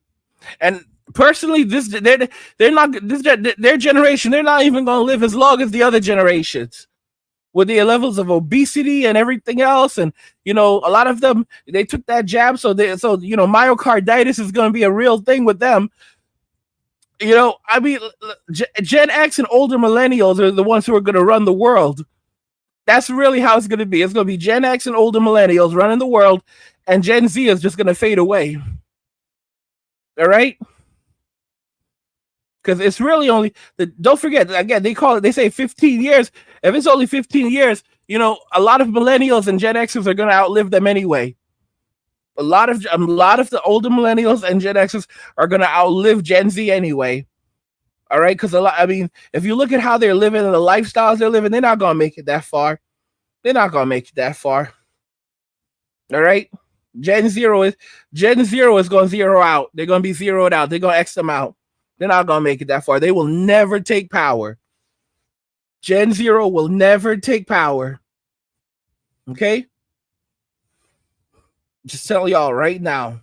And personally, their generation, they're not even going to live as long as the other generations with the levels of obesity and everything else. And, you know, a lot of them, they took that jab. So you know, myocarditis is going to be a real thing with them. You know, I mean, Gen X and older millennials are the ones who are going to run the world. That's really how it's going to be. It's going to be Gen X and older millennials running the world, and Gen Z is just going to fade away. All right? Because it's really only, don't forget, again, they say 15 years. If it's only 15 years, you know, a lot of millennials and Gen Xers are going to outlive them anyway. A lot of the older millennials and Gen Xers are gonna outlive Gen Z anyway. All right, because I mean, if you look at how they're living and the lifestyles they're living, they're not gonna make it that far. They're not gonna make it that far. All right. Gen Zero is going to zero out. They're going to be zeroed out. They're going to X them out. They're not going to make it that far. They will never take power. Gen Zero will never take power. Okay? Just tell y'all right now.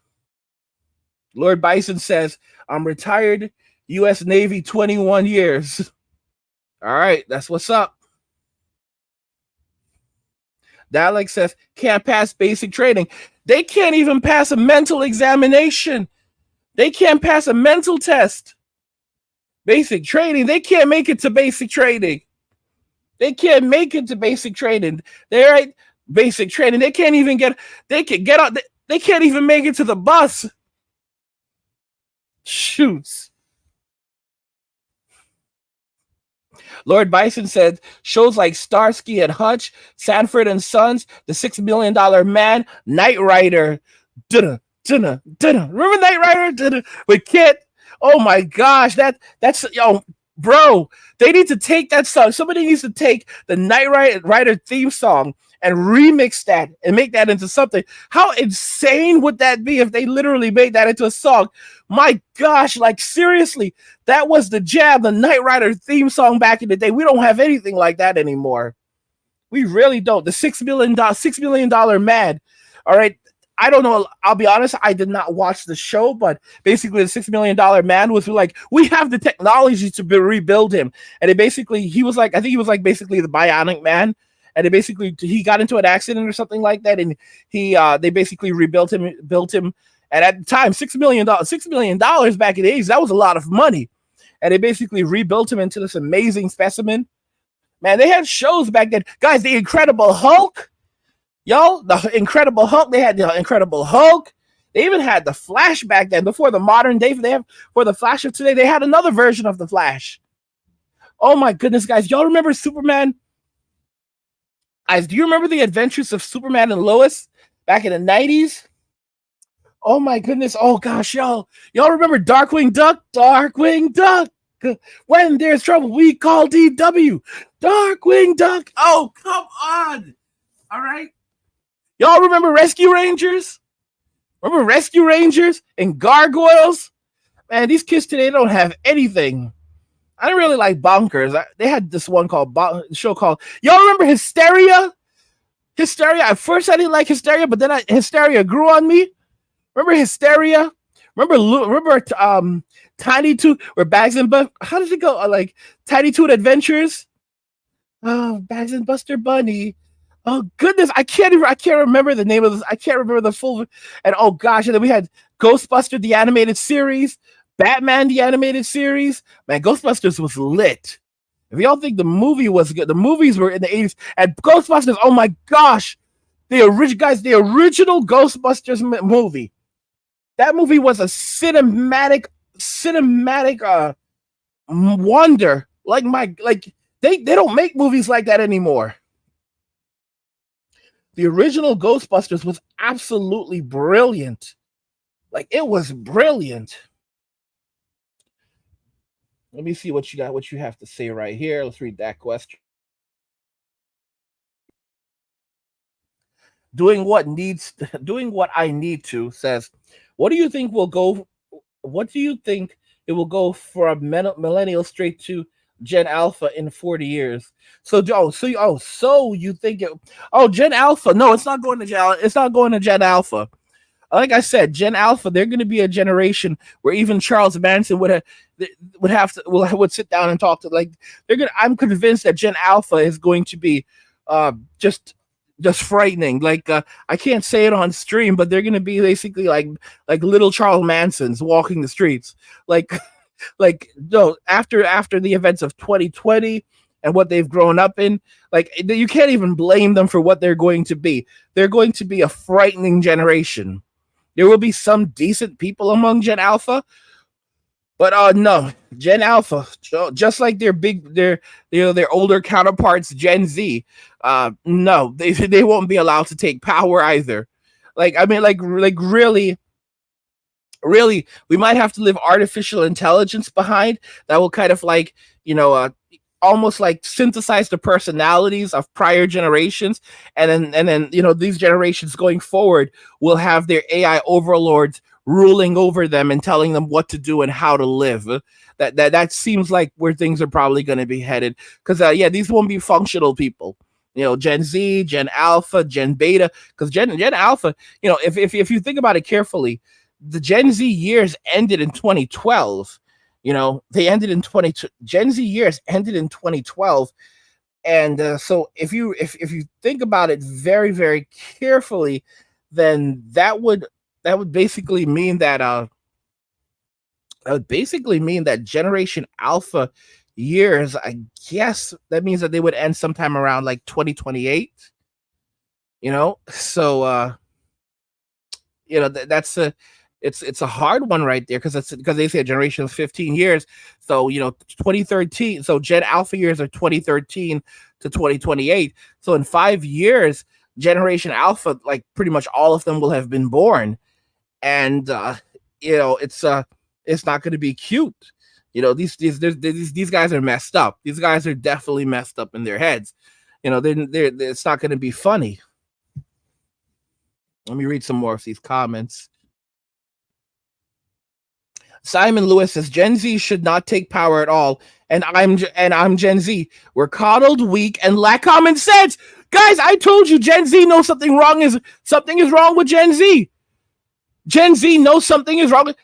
Lord Bison says, I'm retired U.S. Navy 21 years. All right, that's what's up. Dalek says, can't pass basic training. They can't even pass a mental examination. They can't pass a mental test. Basic training. They can't make it to basic training. They can't make it to basic training. They're right. Basic training. They can't even get, they can get out. They can't even make it to the bus. Shoots. Lord Bison said shows like Starsky and Hutch, Sanford and Sons, The $6 Million Man, Knight Rider. Remember Knight Rider? With Kit? Oh my gosh, that's bro. They need to take that song. Somebody needs to take the Knight Rider theme song and remix that and make that into something. How insane would that be if they literally made that into a song? My gosh, like seriously, that was the jam, the Knight Rider theme song back in the day. We don't have anything like that anymore. We really don't. The $6 million man. All right. I don't know. I'll be honest. I did not watch the show, but basically the $6 million man was like, we have the technology to rebuild him. And it basically, he was like, I think he was like basically the Bionic Man. And it basically, he got into an accident or something like that. And they basically built him. And at the time, $6 million back in the 80s, that was a lot of money. And they basically rebuilt him into this amazing specimen. Man, they had shows back then. Guys, the Incredible Hulk. Yo, the Incredible Hulk. They had the Incredible Hulk. They even had the Flash back then. Before the modern day, for the Flash of today, they had another version of the Flash. Oh my goodness, guys. Y'all remember Superman? Guys, do you remember the adventures of Superman and Lois back in the 90s? Oh my goodness. Oh gosh, y'all remember Darkwing Duck? Darkwing Duck. When there's trouble, we call DW. Darkwing Duck. Oh, come on. All right. Y'all remember Rescue Rangers? Remember Rescue Rangers and Gargoyles? Man, these kids today don't have anything. I don't really like Bonkers. They had this one show called, y'all remember Hysteria? Hysteria. At first I didn't like Hysteria, but then Hysteria grew on me. Remember Hysteria? Remember Tiny Toon or Bags and Buster? How does it go? Like Tiny Toon Adventures? Oh, Bags and Buster Bunny. Oh goodness, I can't remember the name of this. I can't remember the full. And oh gosh, and then we had Ghostbuster the animated series, Batman the animated series. Man, Ghostbusters was lit. If y'all think the movie was good, the movies were in the 80s. And Ghostbusters, oh my gosh, the original Ghostbusters movie. That movie was a cinematic wonder. They don't make movies like that anymore. The original Ghostbusters was absolutely brilliant. Like it was brilliant. Let me see what you have to say right here. Let's read that question. Doing what I need to says, what do you think it will go from millennial straight to Gen Alpha in 40 years? So you think Gen Alpha? No, it's not going to Gen Alpha. Like I said, Gen Alpha, they're going to be a generation where even Charles Manson would sit down and talk to, I'm convinced that Gen Alpha is going to be just frightening. I can't say it on stream, but they're going to be basically like little Charles Mansons walking the streets. After the events of 2020 and what they've grown up in, you can't even blame them for what they're going to be. They're going to be a frightening generation. There will be some decent people among Gen Alpha, but no, Gen Alpha, just like their older counterparts, Gen Z, no, they won't be allowed to take power either. Like, I mean, like really, really, we might have to leave artificial intelligence behind that will kind of like, almost like synthesize the personalities of prior generations, and then these generations going forward will have their AI overlords ruling over them and telling them what to do and how to live. That seems like where things are probably going to be headed, because yeah, these won't be functional people. Gen Z, Gen Alpha, Gen Beta, because Gen Alpha, if you think about it carefully, the Gen Z years ended in 2012. They ended in 20. Gen Z years ended in 2012, and so if you think about it very, very carefully, then that would basically mean that Generation Alpha years, I guess that means that they would end sometime around like 2028. So that's a it's a hard one right there, because they say a generation is 15 years. So 2013. So Gen Alpha years are 2013 to 2028. So in 5 years, Generation Alpha, like pretty much all of them will have been born, and it's not going to be cute. These guys are messed up. These guys are definitely messed up in their heads. It's not going to be funny. Let me read some more of these comments. Simon Lewis says Gen Z should not take power at all, and I'm Gen Z. We're coddled, weak, and lack common sense. Guys, I told you Gen Z knows something is wrong with Gen Z. Gen Z knows something is wrong with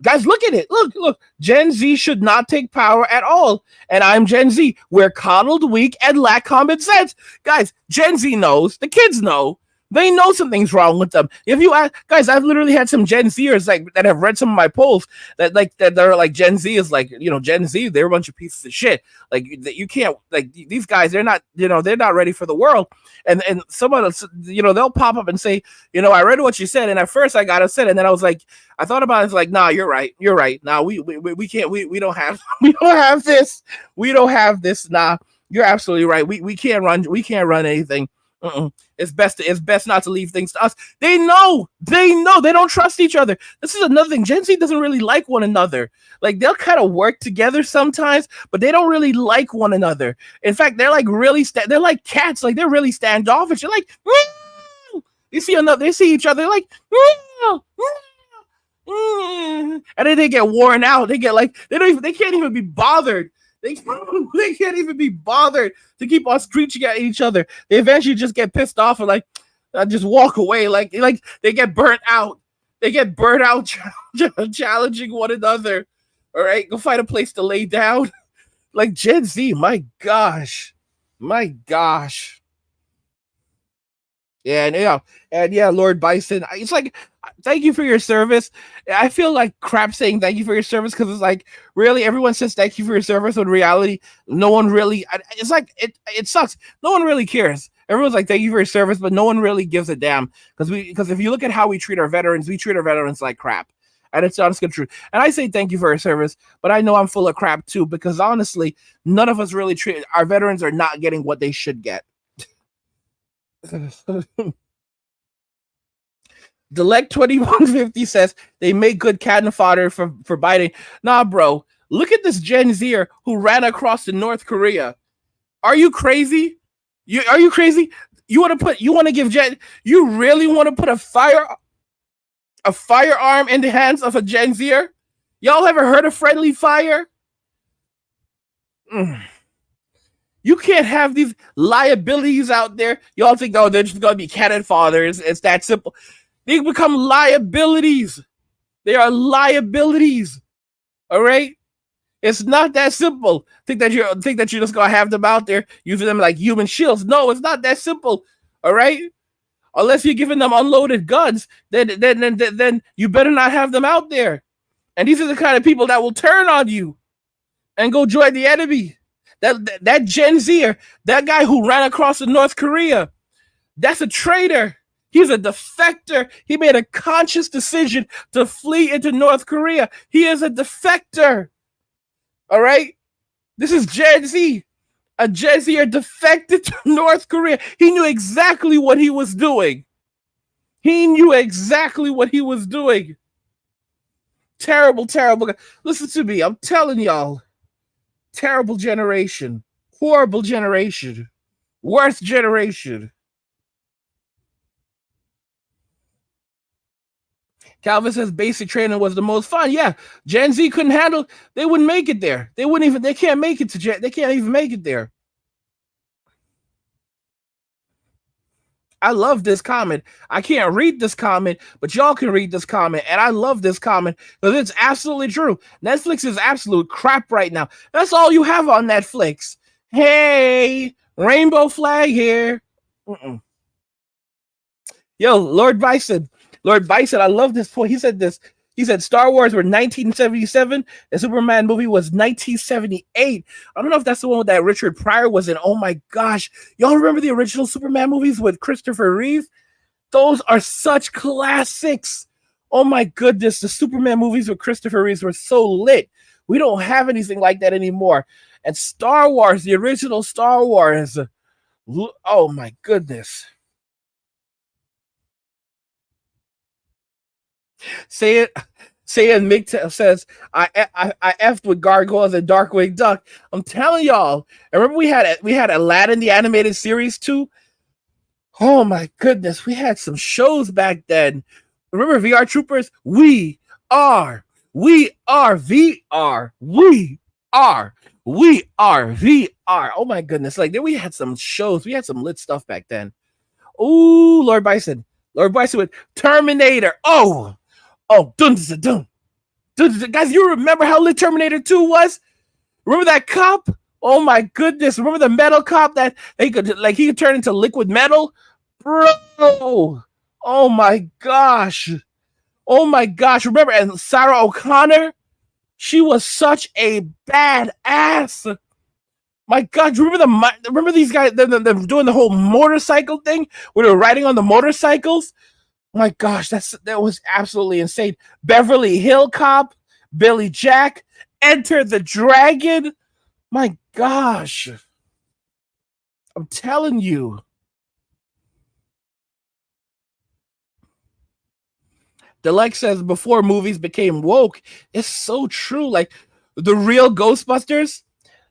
guys, look at it. Look. Gen Z should not take power at all, and I'm Gen Z. We're coddled, weak, and lack common sense. Guys, Gen Z knows. The kids know. They know something's wrong with them. If you ask, guys, I've literally had some Gen Zers that have read some of my polls that they're like, Gen Z is like, Gen Z, they're a bunch of pieces of shit. Like, you can't, like, these guys, they're not ready for the world. And someone else, they'll pop up and say, I read what you said, and at first I got upset, and then I was like, I thought about it, it's like, nah, you're right. Nah, we can't, we don't have this. Nah, you're absolutely right. We can't run anything. It's best not to leave things to us. They know. They don't trust each other. This is another thing. Gen Z doesn't really like one another. Like, they'll kind of work together sometimes, but they don't really like one another. In fact, they're like they're like cats. Like, they're really standoffish. They're like, they see each other like, and then they get worn out. They get like, they can't even be bothered. They can't even be bothered to keep on screeching at each other. They eventually just get pissed off and like just walk away. Like they get burnt out. They get burnt out challenging one another. All right, go find a place to lay down. Like, Gen Z, my gosh. Yeah, Lord Bison. It's like, thank you for your service. I feel like crap saying thank you for your service, because it's like, really, everyone says thank you for your service, when in reality, no one really. It's like, it sucks. No one really cares. Everyone's like, thank you for your service, but no one really gives a damn, because if you look at how we treat our veterans like crap. And it's honest truth. And I say thank you for your service, but I know I'm full of crap too, because honestly, none of us really our veterans are not getting what they should get. Delect 2150 says they make good cannon fodder for Biden. Nah, bro. Look at this Gen Zer who ran across to North Korea. Are you crazy? Are you crazy? You really want to put a firearm in the hands of a Gen Zer? Y'all ever heard of friendly fire? You can't have these liabilities out there. Y'all think, oh, they're just going to be cannon fodder. It's that simple. They become liabilities. They are liabilities. All right? It's not that simple. Think that you're just going to have them out there using them like human shields. No, it's not that simple. All right? Unless you're giving them unloaded guns, then you better not have them out there. And these are the kind of people that will turn on you and go join the enemy. That Gen Zer, that guy who ran across to North Korea, that's a traitor. He's a defector. He made a conscious decision to flee into North Korea. He is a defector. All right? This is Gen Z. A Gen Zer defected to North Korea. He knew exactly what he was doing. He knew exactly what he was doing. Terrible, terrible. Listen to me. I'm telling y'all. Terrible generation. Horrible generation. Worst generation. Calvin says basic training was the most fun. Yeah, Gen Z couldn't handle. They wouldn't make it there. They wouldn't even. They can't make it to. They can't even make it there. I love this comment. I can't read this comment, but y'all can read this comment, and I love this comment because it's absolutely true. Netflix is absolute crap right now. That's all you have on Netflix. Hey, rainbow flag here. Yo, Lord Bison, I love this point. He said this. He said Star Wars were 1977. The Superman movie was 1978. I don't know if that's the one with that Richard Pryor was in. Oh my gosh. Y'all remember the original Superman movies with Christopher Reeve? Those are such classics. Oh my goodness. The Superman movies with Christopher Reeve were so lit. We don't have anything like that anymore. And Star Wars, the original Star Wars. Oh my goodness. Say it. MGTOW says I effed with gargoyles and Darkwing Duck. I'm telling y'all. I remember we had Aladdin the animated series too. Oh my goodness, we had some shows back then. Remember VR Troopers? We are VR. We are VR. Oh my goodness, like then we had some shows. We had some lit stuff back then. Ooh, Lord Bison with Terminator. Oh, dun dun dun. Guys, you remember how lit Terminator 2 was? Remember that cop? Oh my goodness. Remember the metal cop that he could turn into liquid metal? Bro. Oh my gosh. Remember, and Sarah O'Connor? She was such a badass. My God, remember these guys they're doing the whole motorcycle thing where they're riding on the motorcycles? My gosh, that was absolutely insane. Beverly Hill Cop, Billy Jack, Enter the Dragon. My gosh. I'm telling you. Delek says before movies became woke. It's so true. Like the real Ghostbusters,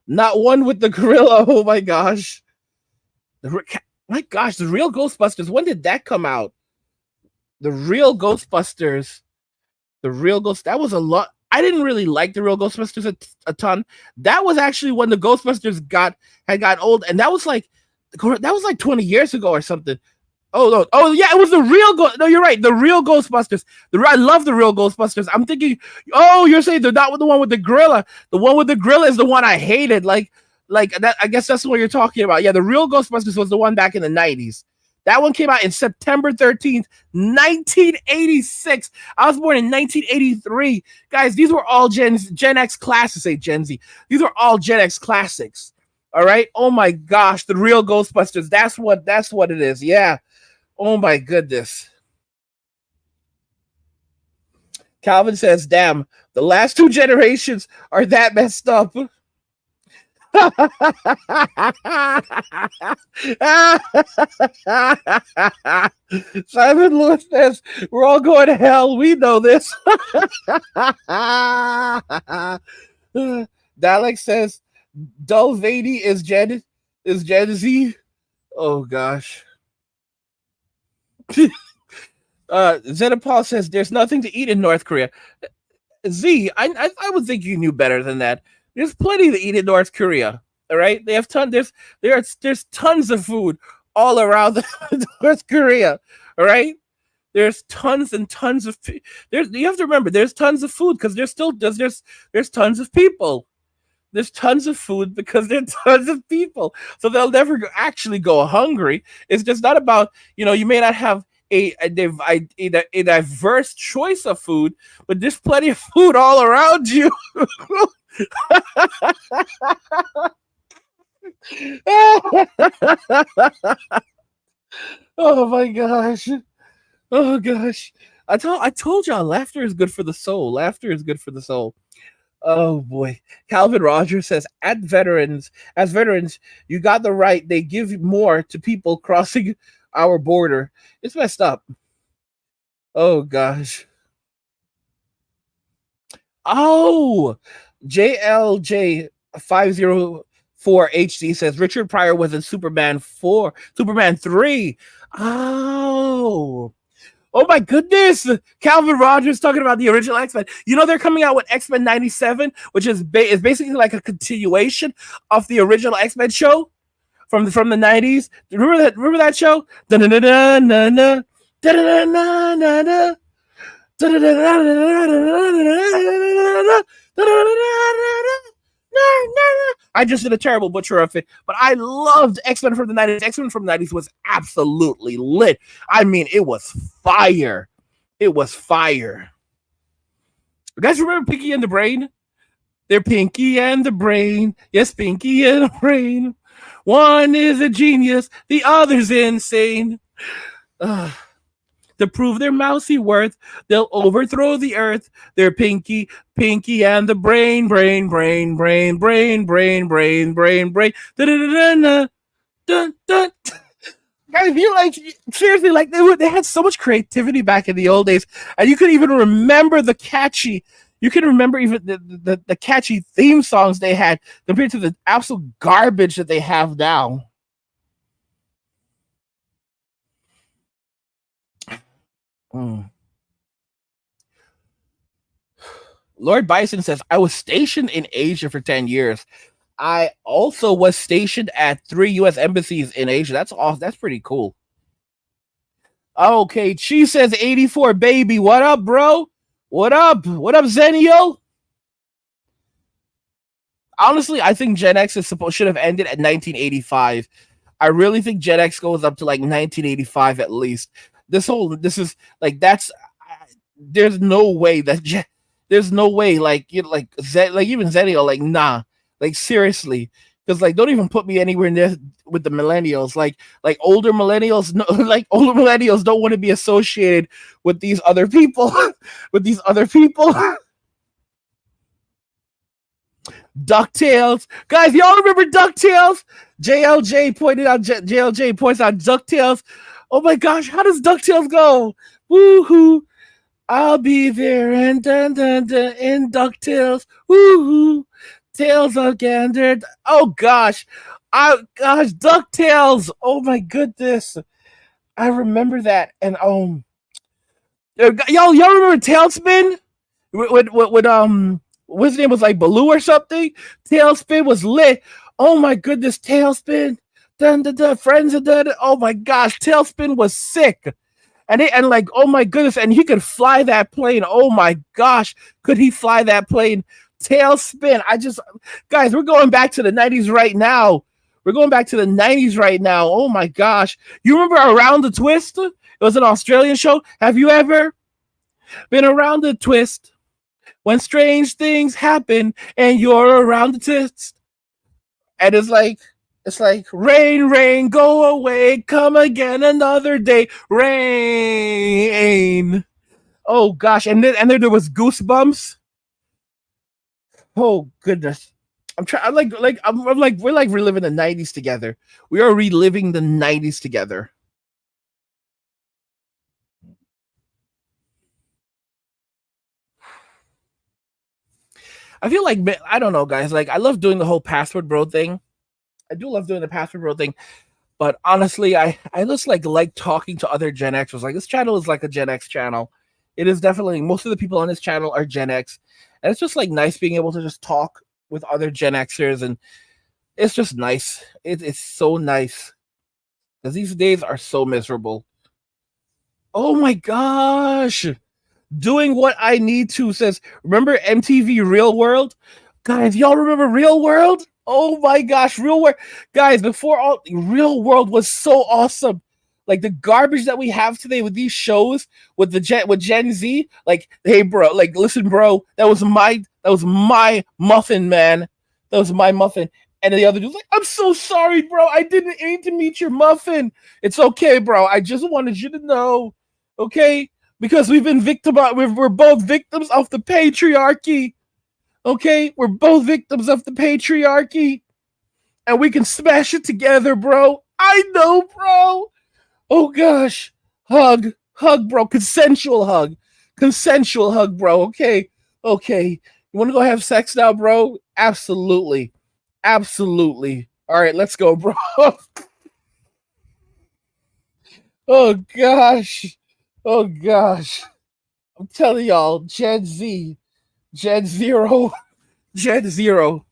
not one with the gorilla. Oh my gosh. The real Ghostbusters. When did that come out? The real Ghostbusters, that was a lot. I didn't really like the real Ghostbusters a ton. That was actually when the Ghostbusters had got old, and that was like 20 years ago or something. Oh yeah, it was the real no, you're right, the real Ghostbusters. I love the real Ghostbusters. I'm thinking, oh, you're saying they're not with the one with the gorilla. The one with the gorilla is the one I hated. Like that. I guess that's what you're talking about. Yeah, the real Ghostbusters was the one back in the 90s. That one came out in September 13th, 1986. I was born in 1983. Guys, these were all Gen X classics, Gen Z. These are all Gen X classics. All right? Oh my gosh, the real Ghostbusters. That's what it is. Yeah. Oh my goodness. Calvin says, damn, the last two generations are that messed up. Simon Lewis says, we're all going to hell. We know this. Dalek says, Dull Vady is Gen Z. Oh gosh. Zenopal says there's nothing to eat in North Korea. Z, I would think you knew better than that. There's plenty to eat in North Korea. All right, they have there's tons of food all around North Korea. All right, there's tons and tons of you have to remember there's tons of food because there's tons of people. There's tons of food because there's tons of people, so they'll never actually go hungry. It's just not about you may not have a diverse choice of food, but there's plenty of food all around you. Oh my gosh. Oh gosh. I told y'all laughter is good for the soul. Laughter is good for the soul. Oh boy. Calvin Rogers says, as veterans, you got the right. They give more to people crossing our border. It's messed up. Oh gosh. Oh, JLJ504HD says Richard Pryor was in Superman 3. Oh. Oh my goodness. Calvin Rogers talking about the original X-Men. You know they're coming out with X-Men 97, which is basically like a continuation of the original X-Men show from the 90s. Remember that show? Da-da-da-da-na-na. Da-da-da-da-na-na. I just did a terrible butcher of it, but I loved X-Men from the 90s. X-Men from the 90s was absolutely lit. I mean, it was fire. It was fire. You guys remember Pinky and the Brain? They're Pinky and the Brain. Yes, Pinky and the Brain. One is a genius, the other's insane. To prove their mousy worth, they'll overthrow the earth. They're Pinky and the Brain. Da-da-da-da-da. Dun, dun. Guys, you like seriously like they had so much creativity back in the old days, and you could even remember the catchy. You can remember even the catchy theme songs they had compared to the absolute garbage that they have now. Lord Bison says, I was stationed in Asia for 10 years. I also was stationed at 3 U.S. embassies in Asia. That's awesome. That's pretty cool. Okay, she says 84, baby. What up, bro? What up? What up, Zenio? Honestly, I think Gen X should have ended at 1985. I really think Gen X goes up to like 1985 at least. This is like there's no way that there's no way like like even Zenio like nah, like seriously, because like don't even put me anywhere near with the millennials. Like older millennials, no, like older millennials don't want to be associated with these other people, with these other people. DuckTales, guys, y'all remember DuckTales? JLJ pointed out. JLJ points out DuckTales. Oh my gosh, how does DuckTales go? Woohoo! I'll be there and dun dun dun in DuckTales. Woohoo! Tails are gathered. Oh gosh, DuckTales. Oh my goodness, I remember that. And y'all remember Tailspin? With what's his name was like Baloo or something? Tailspin was lit. Oh my goodness, Tailspin. Dun dun dun. Friends and dun. Oh my gosh, Tailspin was sick. And like, oh my goodness, and he could fly that plane. Oh my gosh, could he fly that plane? Tailspin. Guys, we're going back to the 90s right now. We're going back to the 90s right now. Oh my gosh. You remember Around the Twist? It was an Australian show. Have you ever been around the twist when strange things happen and you're around the twist? And it's like, rain, rain, go away, come again another day, rain. Oh gosh, and then there was Goosebumps. Oh goodness, I'm like we're like reliving the 90s together. We are reliving the 90s together. I feel like I don't know, guys. Like I love doing the whole password bro thing. I do love doing the password bro thing, but honestly, I just like talking to other Gen Xers. Like this channel is like a Gen X channel. It is definitely, most of the people on this channel are Gen X, and it's just like nice being able to just talk with other Gen Xers, and it's just nice. It's so nice because these days are so miserable. Oh my gosh. Doing what I need to says, remember MTV Real World? Guys, y'all remember Real World? Oh my gosh, Real World. Guys, Real World was so awesome. Like the garbage that we have today with these shows with Gen Z, like, hey bro, like listen, bro, that was my muffin, man. That was my muffin. And the other dude's like, I'm so sorry, bro. I didn't aim to meet your muffin. It's okay, bro. I just wanted you to know. Okay? Because we've been we're both victims of the patriarchy. Okay? We're both victims of the patriarchy. And we can smash it together, bro. I know, bro. Oh gosh. Hug. Hug, bro. Consensual hug. Consensual hug, bro. Okay. Okay. You want to go have sex now, bro? Absolutely. Absolutely. All right, let's go, bro. Oh gosh. Oh gosh. I'm telling y'all, Gen Z, Gen Zero, Gen Zero.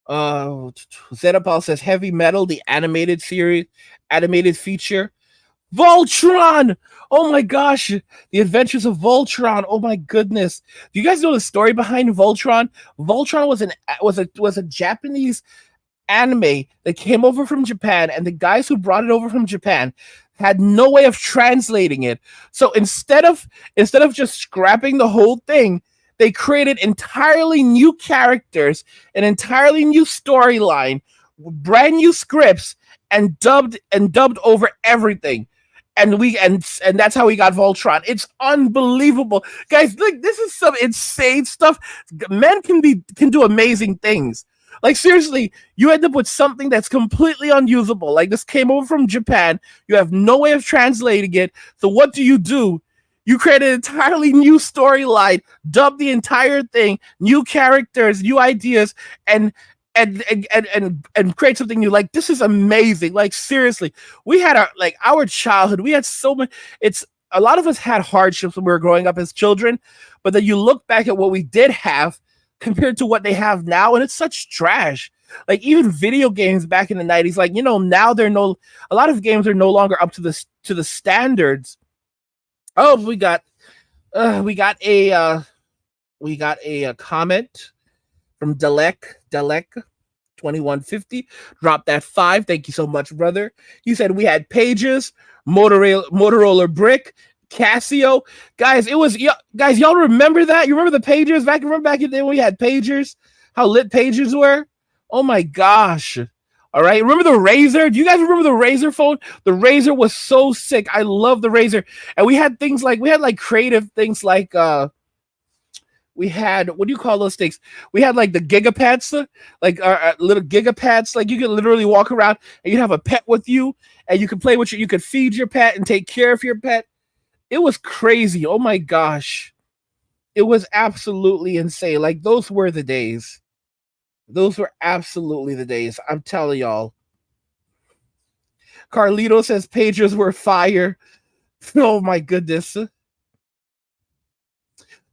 Zenapal says heavy metal, the animated series, animated feature. Voltron! Oh my gosh, the adventures of Voltron. Oh my goodness. Do you guys know the story behind Voltron? Voltron was a Japanese anime that came over from Japan, and the guys who brought it over from Japan had no way of translating it. So instead of just scrapping the whole thing, they created entirely new characters, an entirely new storyline, brand new scripts, and dubbed over everything. And that's how we got Voltron. It's unbelievable, guys. Look, this is some insane stuff. Men can do amazing things. Like seriously, you end up with something that's completely unusable. Like this came over from Japan. You have no way of translating it. So what do? You create an entirely new storyline, dub the entire thing, new characters, new ideas, and create something new. Like this is amazing. Like seriously, we had our childhood. We had so much. It's a lot of us had hardships when we were growing up as children, but then you look back at what we did have compared to what they have now, and it's such trash. Like even video games back in the 90s, like now a lot of games are no longer up to the standards. Oh, we got a comment from Delek 2150. Drop that 5. Thank you so much, brother. He said we had pages, Motorola brick, Casio. Guys, y'all remember that? You remember the pagers back in the day when we had pagers? How lit pagers were? Oh my gosh. All right. Remember the Razor? Do you guys remember the Razor phone? The Razor was so sick. I love the Razor. And we had creative things like we had, what do you call those things? We had like the gigapads, like little gigapads. Like you could literally walk around and you'd have a pet with you and you could play with you could feed your pet and take care of your pet. It was crazy. Oh my gosh. It was absolutely insane. Like those were the days. Those were absolutely the days. I'm telling y'all. Carlito says pagers were fire. Oh my goodness. The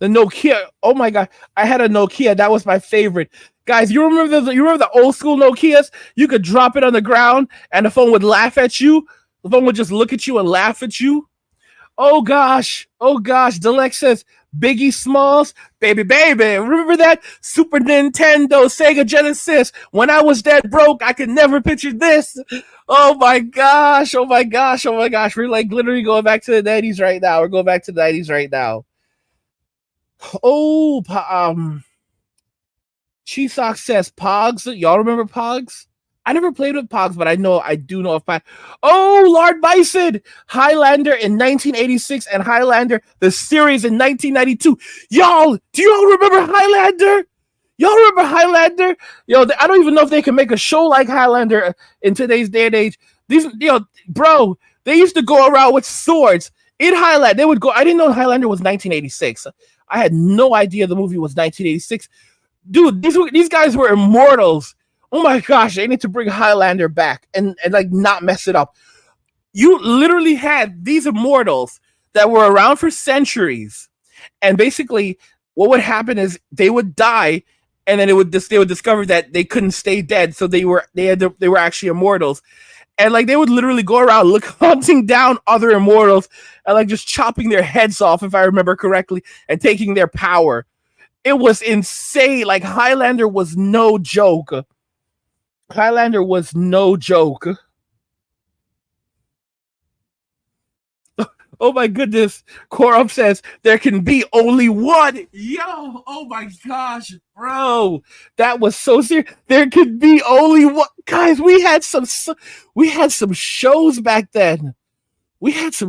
Nokia. Oh my god. I had a Nokia. That was my favorite. Guys, you remember the old school Nokias? You could drop it on the ground and the phone would laugh at you. The phone would just look at you and laugh at you. Oh gosh. Delek says Biggie Smalls, baby. Remember that? Super Nintendo, Sega Genesis. When I was that broke, I could never picture this. Oh my gosh. We're like literally going back to the 90s right now. We're going back to the 90s right now. Oh, Chisock says Pogs. Y'all remember Pogs? I never played with Pogs, but I do know of Pogs. Oh, Lord Bison! Highlander in 1986 and Highlander, the series in 1992. Y'all, do you all remember Highlander? Y'all remember Highlander? I don't even know if they can make a show like Highlander in today's day and age. Bro, they used to go around with swords. In Highlander, they would go. I didn't know Highlander was 1986. I had no idea the movie was 1986. Dude, these guys were immortals. Oh my gosh, they need to bring Highlander back and like not mess it up. You literally had these immortals that were around for centuries, and basically what would happen is they would die, and then they would discover that they couldn't stay dead, so they were actually immortals, and like they would literally go around hunting down other immortals and like just chopping their heads off, if I remember correctly, and taking their power. It was insane. Like Highlander was no joke. Highlander was no joke. Oh my goodness. Korup says there can be only one. Yo, oh my gosh, bro. That was so serious. There could be only one. Guys, we had some shows back then. Guys,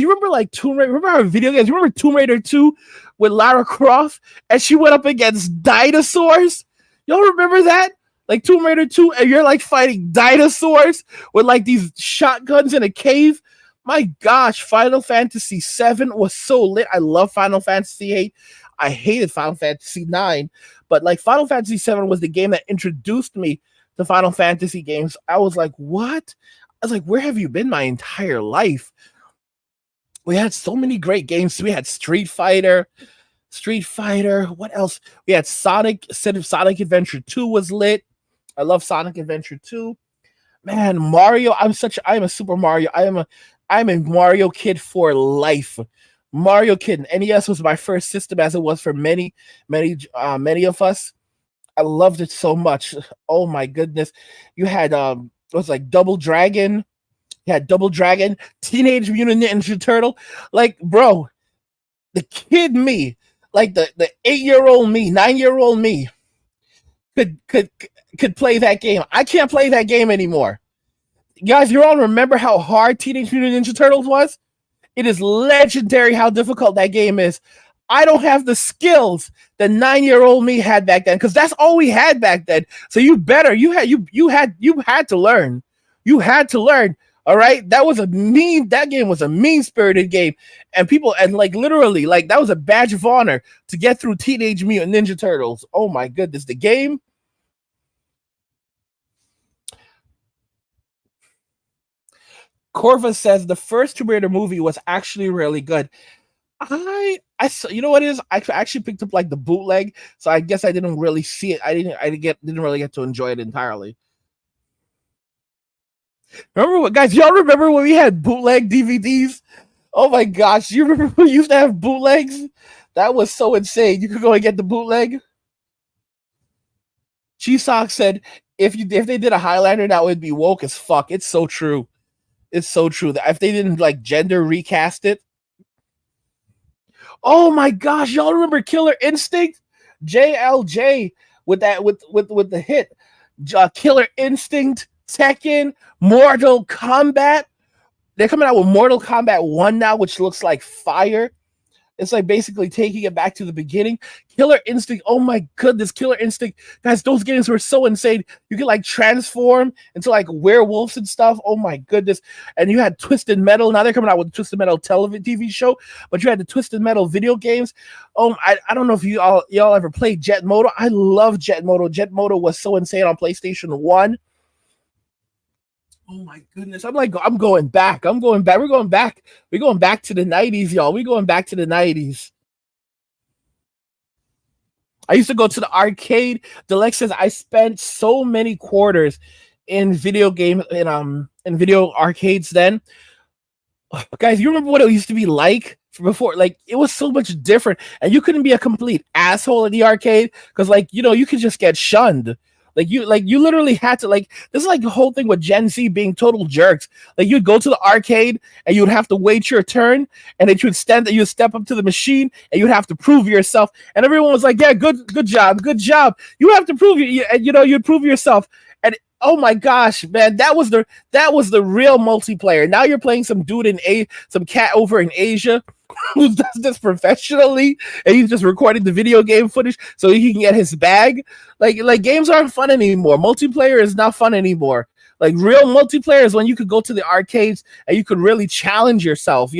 you remember like Tomb Raider? Remember our video games? You remember Tomb Raider 2 with Lara Croft and she went up against dinosaurs? Y'all remember that? Like Tomb Raider 2, and you're like fighting dinosaurs with like these shotguns in a cave. My gosh, Final Fantasy VII was so lit. I love Final Fantasy VIII. I hated Final Fantasy IX, but like Final Fantasy VII was the game that introduced me to Final Fantasy games. I was like, what? I was like, where have you been my entire life? We had so many great games. We had Street Fighter. What else? We had Sonic. Sonic Adventure 2 was lit. I love Sonic Adventure 2. Man, Mario. I'm a Super Mario. I'm a Mario kid for life. Mario kid. NES was my first system, as it was for many of us. I loved it so much. Oh my goodness. You had it was like Double Dragon. You had Double Dragon, Teenage Mutant Ninja Turtle. Like, bro, the kid me, like the 8-year-old me, 9-year-old me could play that game. I can't play that game anymore. Guys, you all remember how hard Teenage Mutant Ninja Turtles was? It is legendary how difficult that game is. I don't have the skills that 9-year-old me had back then, because that's all we had back then. So you had to learn. You had to learn. All right. That game was a mean-spirited game. And like literally, like that was a badge of honor to get through Teenage Mutant Ninja Turtles. Oh my goodness. The game. Corva says the first Tomb Raider movie was actually really good. You know what it is? I actually picked up like the bootleg, so I guess I didn't really see it. I didn't really get to enjoy it entirely. Guys, y'all remember when we had bootleg DVDs? Oh my gosh, you remember we used to have bootlegs? That was so insane. You could go and get the bootleg. Chisock said if they did a Highlander, that would be woke as fuck. It's so true. It's so true that if they didn't like gender recast it. Oh my gosh, y'all remember Killer Instinct? JLJ with the hit. Killer Instinct, Tekken, Mortal Kombat. They're coming out with Mortal Kombat 1 now, which looks like fire. It's like basically taking it back to the beginning. Killer Instinct. Oh my goodness, Killer Instinct. Guys, those games were so insane. You could like transform into like werewolves and stuff. Oh my goodness. And you had Twisted Metal. Now they're coming out with Twisted Metal TV show, but you had the Twisted Metal video games. I don't know if y'all ever played Jet Moto. I love Jet Moto. Jet Moto was so insane on PlayStation 1. Oh my goodness. I'm going back. We're going back. We're going back to the 90s, y'all. We're going back to the 90s. I used to go to the arcade. Delex says I spent so many quarters in video game in video arcades then. Guys, you remember what it used to be like before? Like it was so much different, and you couldn't be a complete asshole in the arcade because like you could just get shunned. You literally had to this is like the whole thing with Gen Z being total jerks. Like you'd go to the arcade and you'd have to wait your turn, and then you'd step up to the machine and you'd have to prove yourself. And everyone was like, "Yeah, good job. You have to prove you'd prove yourself." And oh my gosh, man, that was the real multiplayer. Now you're playing some dude some cat over in Asia who does this professionally, and he's just recording the video game footage so he can get his bag. Like games aren't fun anymore. Multiplayer is not fun anymore. Like real multiplayer is when you could go to the arcades and you could really challenge yourself.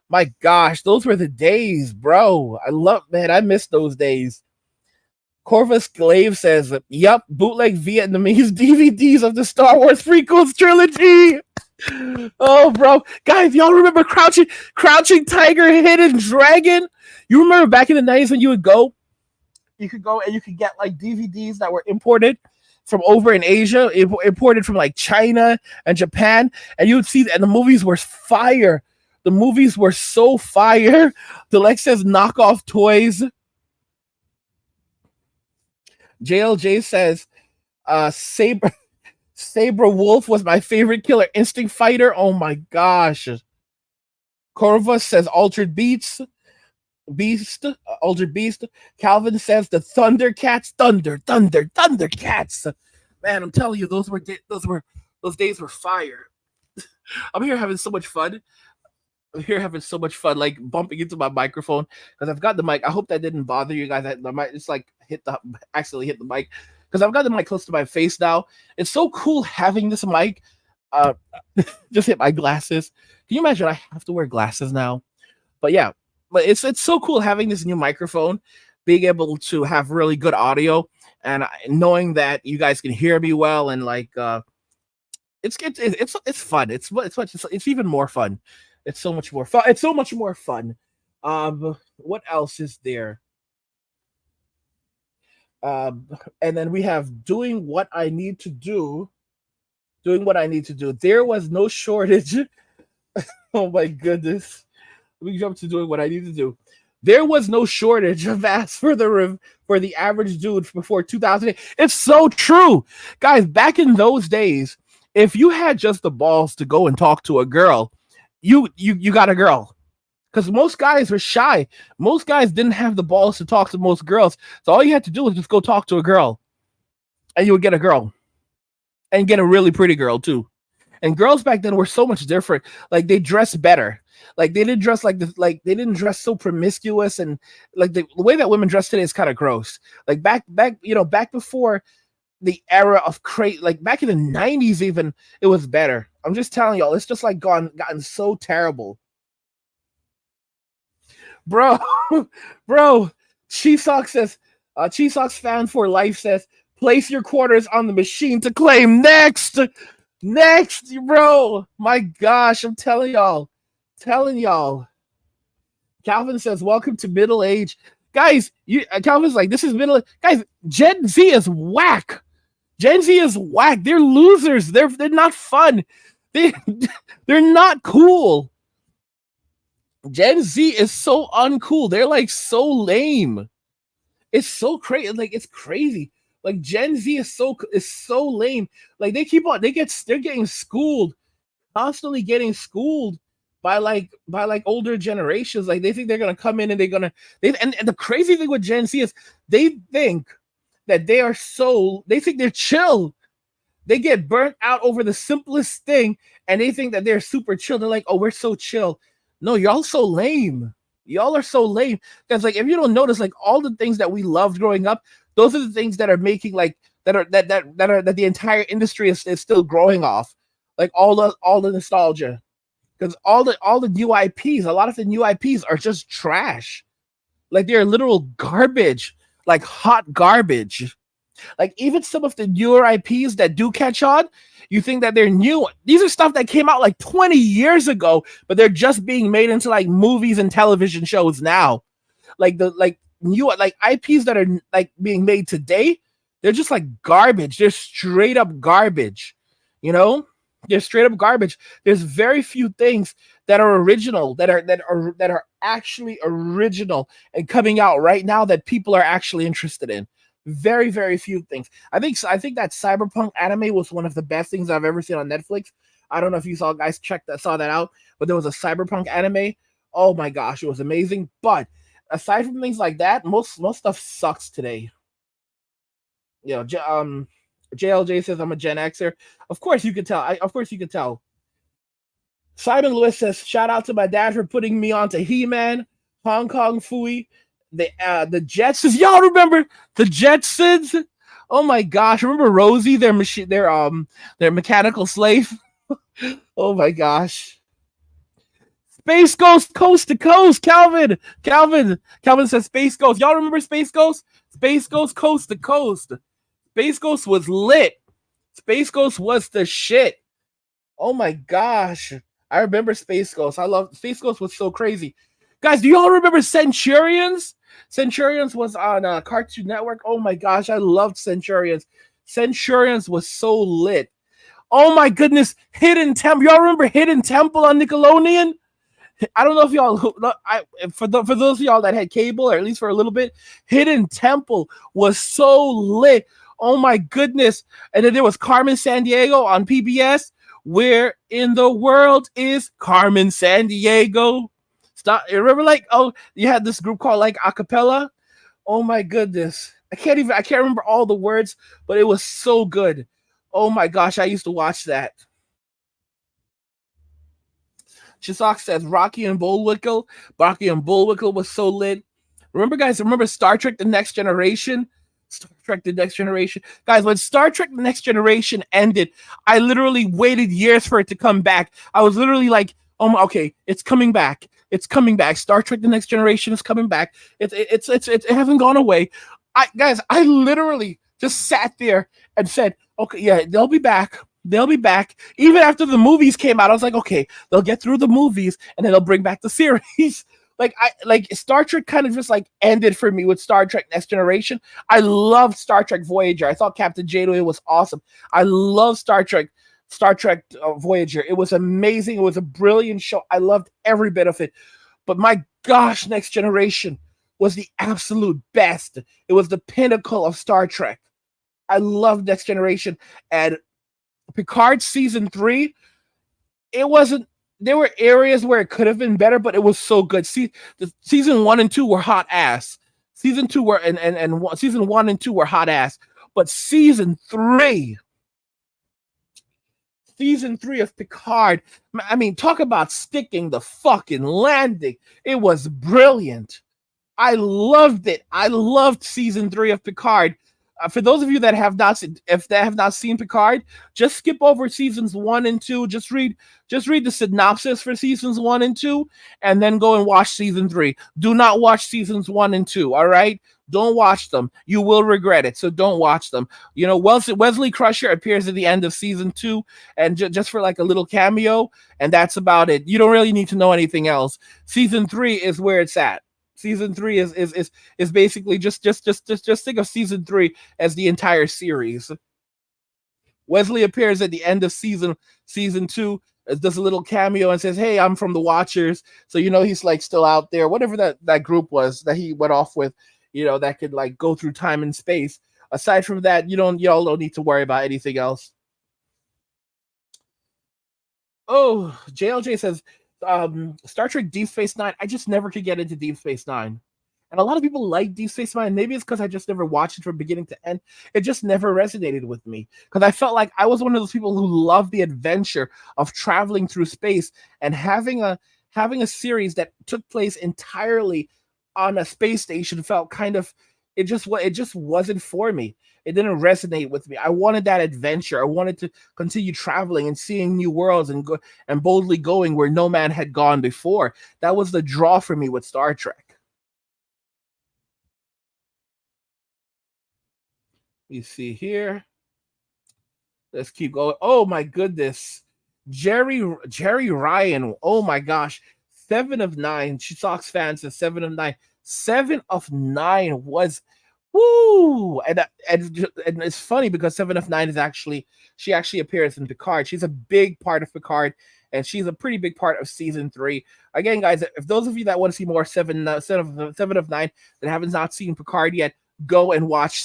My gosh, those were the days, bro. I miss those days. Corvus Glaive says, "Yup, bootleg Vietnamese DVDs of the Star Wars prequels trilogy." Oh, bro, guys, y'all remember Crouching Tiger, Hidden Dragon? You remember back in the 90s when you could go and you could get like DVDs that were imported from over in Asia, imported from like China and Japan, and you would see, and the movies were fire. The movies were so fire. The Lex says knockoff toys. JLJ says, Saber Wolf was my favorite Killer Instinct fighter. Oh my gosh. Corvus says Altered Beast. Altered Beast. Calvin says the Thundercats. Thundercats. Man, I'm telling you, those days were fire. I'm here having so much fun. Like bumping into my microphone because I've got the mic. I hope that didn't bother you guys. I might just like accidentally hit the mic because I've got the mic close to my face now. It's so cool having this mic Uh, just hit my glasses. Can you imagine? I have to wear glasses now. But yeah, but it's so cool having this new microphone, being able to have really good audio, and knowing that you guys can hear me well, and like it's fun. It's even more fun. It's so much more fun. It's so much more fun. What else is there? And then we have doing what I need to do. Doing what I need to do. There was no shortage. Oh my goodness. We jump to doing what I need to do. There was no shortage of ass for for the average dude before 2008. It's so true, guys. Back in those days, if you had just the balls to go and talk to a girl, you got a girl. Because most guys were shy. Most guys didn't have the balls to talk to most girls. So all you had to do was just go talk to a girl, and you would get a girl, and get a really pretty girl too. And girls back then were so much different. Like they dressed better. Like they didn't dress like they didn't dress so promiscuous, and like the way that women dress today is kind of gross. Like back before the era of like back in the 90s even, it was better. I'm just telling y'all, it's just like gotten so terrible. Bro, bro, Chisox says, Chisox fan for life says, place your quarters on the machine to claim next. Next, bro. My gosh, I'm telling y'all. Calvin says, welcome to middle age. Guys, Calvin's like, this is middle. Guys, Gen Z is whack. Gen Z is whack. They're losers. They're not fun. They're not cool. Gen Z is so uncool. They're like so lame. It's so crazy. Like it's crazy. Like Gen Z is so lame. Like they're getting schooled, constantly getting schooled by older generations. Like they think they're gonna come in and and the crazy thing with Gen Z is they think that they think they're chill. They get burnt out over the simplest thing, and they think that they're super chill. They're like, oh, we're so chill. No, y'all so lame. Y'all are so lame. Because like if you don't notice, like all the things that we loved growing up, those are the things that are making like that the entire industry is still growing off. Like all the nostalgia. Because all the new IPs, a lot of the new IPs are just trash. Like they're literal garbage. Like hot garbage. Like even some of the newer IPs that do catch on, you think that they're new. These are stuff that came out like 20 years ago, but they're just being made into like movies and television shows now. Like new IPs that are like being made today, they're just like garbage. They're straight up garbage. You know? They're straight up garbage. There's very few things that are original, that are actually original and coming out right now that people are actually interested in. Very, very few things. I think that Cyberpunk anime was one of the best things I've ever seen on Netflix. I don't know if you saw saw that out, but there was a Cyberpunk anime. Oh my gosh, it was amazing. But aside from things like that, most stuff sucks today. You know, JLJ says I'm a Gen Xer. Of course you could tell. Of course you could tell. Simon Lewis says, shout out to my dad for putting me onto He-Man, Hong Kong Fooey, the Jetsons. Y'all remember the Jetsons? Oh my gosh. Remember Rosie, their mechanical slave? Oh my gosh. Space Ghost Coast to Coast. Calvin says Space Ghost. Y'all remember Space Ghost? Space Ghost Coast to Coast. Space Ghost was lit. Space Ghost was the shit. Oh my gosh. I remember Space Ghost. Space Ghost was so crazy. Guys, do y'all remember Centurions? Centurions was on Cartoon Network. Oh my gosh, I loved Centurions. Centurions was so lit. Oh my goodness, Hidden Temple. Y'all remember Hidden Temple on Nickelodeon? I don't know if y'all, for those of y'all that had cable, or at least for a little bit, Hidden Temple was so lit. Oh my goodness. And then there was Carmen Sandiego on PBS. Where in the world is Carmen Sandiego? Stop. You remember, like, oh, you had this group called like Acapella. Oh my goodness. I can't remember all the words, but it was so good. Oh my gosh, I used to watch that. Chisak says Rocky and Bullwinkle. Rocky and Bullwinkle was so lit. Remember, guys, remember Star Trek The Next Generation? Star Trek The Next Generation. Guys, when Star Trek The Next Generation ended, I literally waited years for it to come back. I was literally like, oh my, okay, it's coming back. It's coming back. Star Trek The Next Generation is coming back. It hasn't gone away. I literally just sat there and said, okay, yeah, they'll be back. They'll be back. Even after the movies came out, I was like, okay, they'll get through the movies and then they'll bring back the series. like Star Trek kind of just like ended for me with Star Trek Next Generation. I loved Star Trek Voyager. I thought Captain Janeway was awesome. I love Star Trek Voyager. It was amazing. It was a brilliant show. I loved every bit of it. But my gosh, Next Generation was the absolute best. It was the pinnacle of Star Trek. I love Next Generation. And Picard season 3, it wasn't. There were areas where it could have been better, but it was so good. See, the season 1 and 2 were hot ass. Season 2 were and season 1 and 2 were hot ass. But season 3 of Picard, I mean, talk about sticking the fucking landing. It was brilliant. I loved it. I loved season 3 of Picard. For those of you that have not seen Picard, just skip over seasons 1 and 2. Just read the synopsis for seasons 1 and 2, and then go and watch season 3. Do not watch seasons 1 and 2. All right, don't watch them. You will regret it. So don't watch them. You know, Wesley Crusher appears at the end of season 2, and just for like a little cameo, and that's about it. You don't really need to know anything else. Season 3 is where it's at. Season 3 is basically just think of season 3 as the entire series. Wesley appears at the end of season 2, does a little cameo and says, "Hey, I'm from the Watchers." So you know he's like still out there. Whatever that group was that he went off with, you know, that could like go through time and space. Aside from that, y'all don't need to worry about anything else. Oh, JLJ says, Star Trek Deep Space Nine. I just never could get into Deep Space Nine. And a lot of people like Deep Space Nine. Maybe it's because I just never watched it from beginning to end. It just never resonated with me. Because I felt like I was one of those people who loved the adventure of traveling through space, and having a series that took place entirely on a space station felt kind of, it just wasn't for me. It didn't resonate with me. I wanted that adventure. I wanted to continue traveling and seeing new worlds and go and boldly going where no man had gone before. That was the draw for me with Star Trek. You see here. Let's keep going. Oh my goodness. Jerry Ryan. Oh my gosh. 7 of 9. She Sox fans says 7 of 9. 7 of 9 was woo. And it's funny because 7 of 9 is she actually appears in Picard. She's a big part of Picard, and she's a pretty big part of season 3. Again, guys, if those of you that want to see more 7 of 9 that haven't not seen Picard yet, go and watch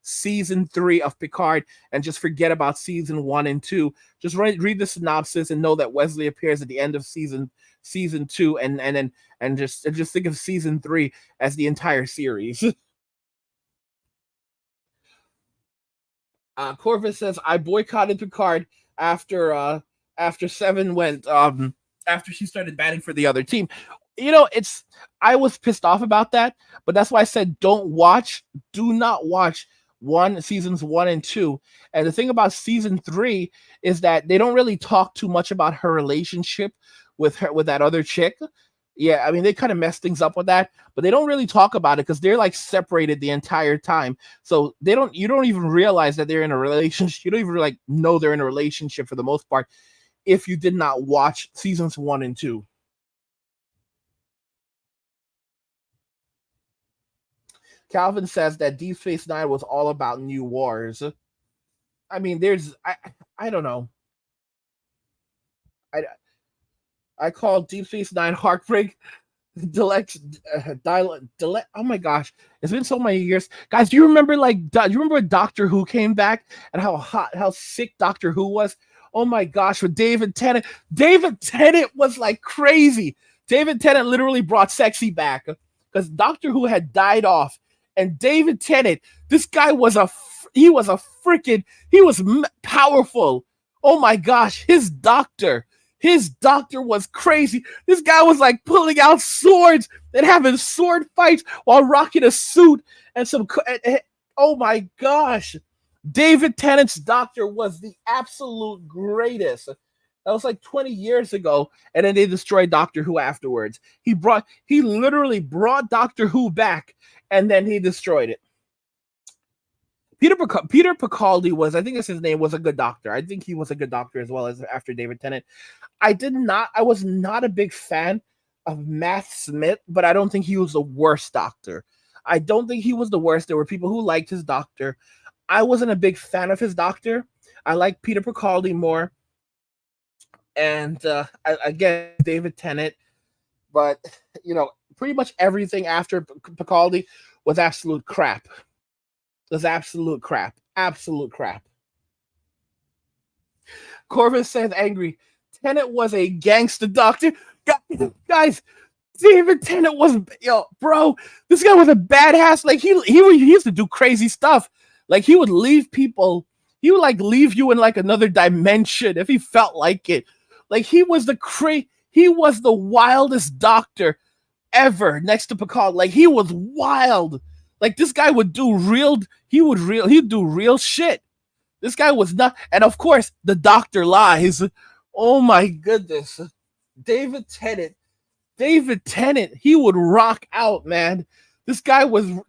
season 3 of Picard and just forget about season 1 and 2. Just read the synopsis and know that Wesley appears at the end of season 2, and just think of season 3 as the entire series. Corvus says, I boycotted Picard after 7 went after she started batting for the other team. You know, I was pissed off about that, but that's why I said do not watch seasons 1 and 2. And the thing about season 3 is that they don't really talk too much about her relationship with that other chick. Yeah, I mean, they kind of messed things up with that, but they don't really talk about it because they're like separated the entire time. So you don't even realize that they're in a relationship. You don't even like know they're in a relationship for the most part if you did not watch seasons 1 and 2. Calvin says that Deep Space Nine was all about new wars. I mean, I don't know. I call Deep Space Nine heartbreak. Oh my gosh, it's been so many years, guys. Do you remember when Doctor Who came back and how sick Doctor Who was? Oh my gosh, with David Tennant. David Tennant was like crazy. David Tennant literally brought sexy back because Doctor Who had died off. And David Tennant, this guy was powerful. Oh my gosh, his doctor was crazy. This guy was like pulling out swords and having sword fights while rocking a suit and Oh my gosh. David Tennant's doctor was the absolute greatest. That was like 20 years ago, and then they destroyed Doctor Who afterwards. He literally brought Doctor Who back, and then he destroyed it. Peter Picaldi was, I think that's his name, was a good doctor. I think he was a good doctor as well as after David Tennant. I was not a big fan of Matt Smith, but I don't think he was the worst doctor. I don't think he was the worst. There were people who liked his doctor. I wasn't a big fan of his doctor. I like Peter Picaldi more. And again, David Tennant. But, pretty much everything after Picaldi was absolute crap. Was absolute crap. Absolute crap. Corvus says angry. Tennant was a gangster doctor. Guys, David Tennant was, bro, this guy was a badass. Like, he used to do crazy stuff. Like, he would leave people, he would, like, leave you in, like, another dimension if he felt like it. Like, he was the wildest doctor ever next to Picard. Like, he was wild. Like, this guy would do he'd do real shit. This guy was not, and of course, the doctor lies. Oh my goodness. David Tennant, he would rock out, man. This guy would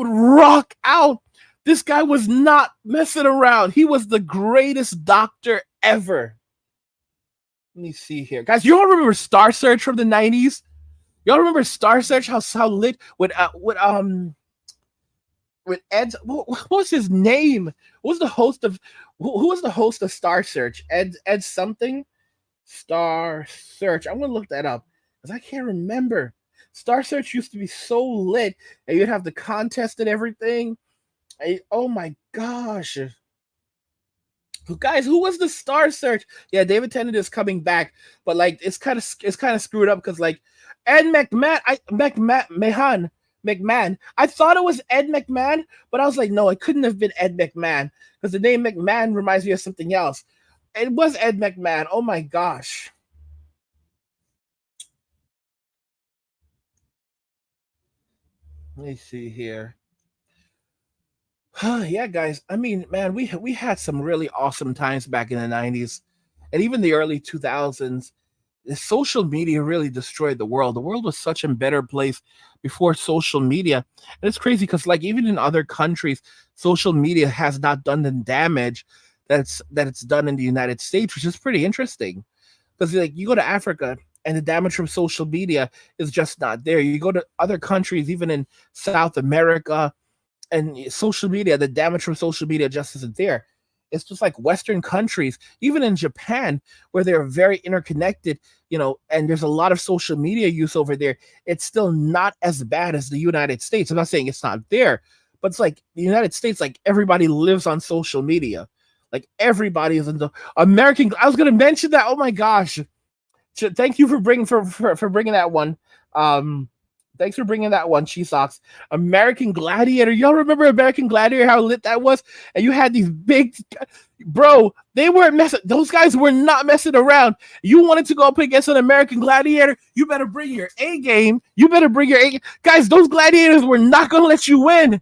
rock out. This guy was not messing around. He was the greatest doctor ever. Let me see here. Guys, you all remember Star Search from the 90s? Y'all remember Star Search? How lit with Ed, what was his name? Who was the host of Star Search? Ed something? Star Search. I'm gonna look that up because I can't remember. Star Search used to be so lit, and you'd have the contest and everything. Oh my gosh. Guys, who was the Star Search? Yeah, David Tennant is coming back, but like it's kind of screwed up because like Ed McMahon. I thought it was Ed McMahon, but I was like, no, it couldn't have been Ed McMahon because the name McMahon reminds me of something else. It was Ed McMahon. Oh my gosh. Let me see here. Yeah, guys. I mean, man, we had some really awesome times back in the 90s and even the early 2000s. The social media really destroyed the world. The world was such a better place before social media. And it's crazy because like even in other countries, social media has not done the damage that it's done in the United States, which is pretty interesting. Because like you go to Africa and the damage from social media is just not there. You go to other countries, even in South America, and social media, the damage from social media just isn't there. It's just like Western countries, even in Japan, where they're very interconnected, and there's a lot of social media use over there. It's still not as bad as the United States. I'm not saying it's not there, but it's like the United States, like everybody lives on social media. Like everybody is in the American. I was going to mention that. Oh my gosh. Thank you for bringing that one. Thanks for bringing that one, Cheeseox. American Gladiator. Y'all remember American Gladiator, how lit that was? And you had these big... Bro, they weren't messing... Those guys were not messing around. You wanted to go up against an American Gladiator, you better bring your A game. You better bring your A game. Guys, those gladiators were not going to let you win.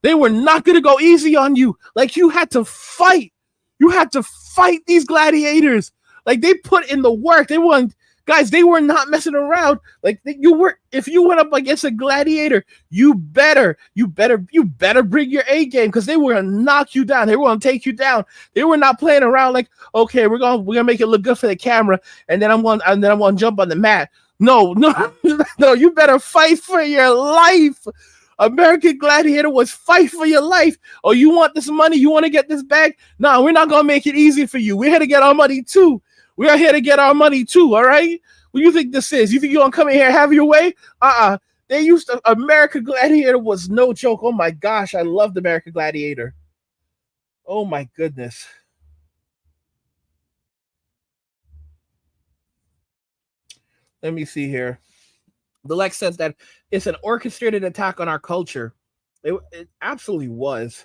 They were not going to go easy on you. Like, you had to fight. You had to fight these gladiators. Like, they put in the work. They weren't... Guys, they were not messing around. Like if you went up against a gladiator, you better bring your A game because they were gonna knock you down. They were gonna take you down. They were not playing around like, okay, we're gonna make it look good for the camera, and then I'm gonna jump on the mat. No, no, you better fight for your life. American Gladiator was fight for your life. Oh, you want this money? You want to get this bag? No, we're not gonna make it easy for you. We're here to get our money too. We are here to get our money too, all right? What do you think this is? You think you're going to come in here and have your way? They used to... American Gladiator was no joke. Oh, my gosh. I loved American Gladiator. Oh, my goodness. Let me see here. The Lex says that it's an orchestrated attack on our culture. It absolutely was.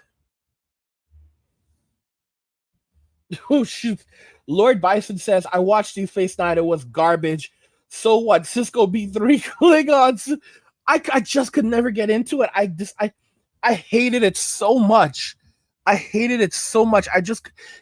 Oh, shoot. Lord Bison says, I watched Deep Space Nine. It was garbage. So what? Cisco beat 3 Klingons. I just could never get into it. I hated it so much. I hated it so much.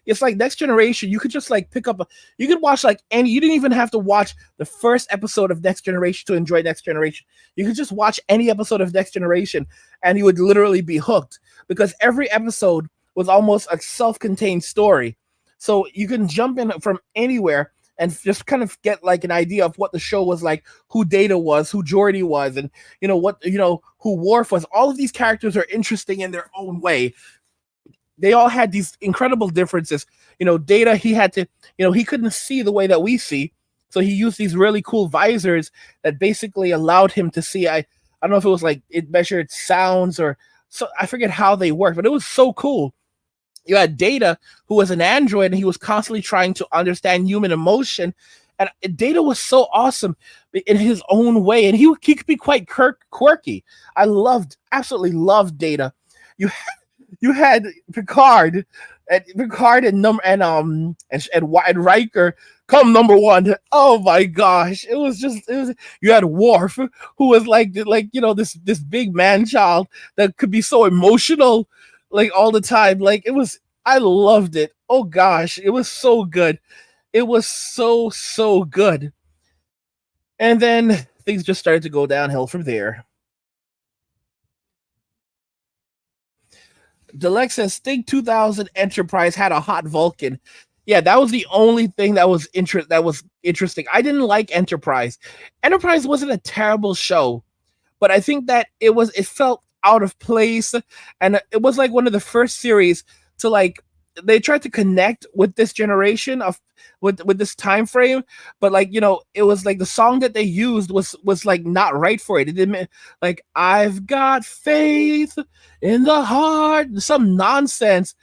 It's like Next Generation. You could just like pick up you could watch like any, you didn't even have to watch the first episode of Next Generation to enjoy Next Generation. You could just watch any episode of Next Generation and you would literally be hooked because every episode was almost a self contained story. So you can jump in from anywhere and just kind of get like an idea of what the show was like, who Data was, who Geordi was, and who Worf was. All of these characters are interesting in their own way. They all had these incredible differences. Data, he had to, he couldn't see the way that we see. So he used these really cool visors that basically allowed him to see. I don't know if it was like it measured sounds or so, I forget how they worked, but it was so cool. You had Data, who was an android, and he was constantly trying to understand human emotion. And Data was so awesome in his own way, and he could be quite quirky. I absolutely loved Data. You had Picard, and Riker come number one. Oh my gosh, it was. You had Worf, who was like this big man child that could be so emotional, like all the time. Like it was. I loved it. Oh gosh, it was so good. It was so good. And then things just started to go downhill from there. Delec says Think 2000 Enterprise had a hot Vulcan. Yeah, that was the only thing that was interesting. I didn't like Enterprise. Enterprise wasn't a terrible show, but I think that it felt out of place, and it was like one of the first series to like they tried to connect with this generation of with this time frame, but like it was like the song that they used was like not right for it. It didn't like I've got faith in the heart, some nonsense.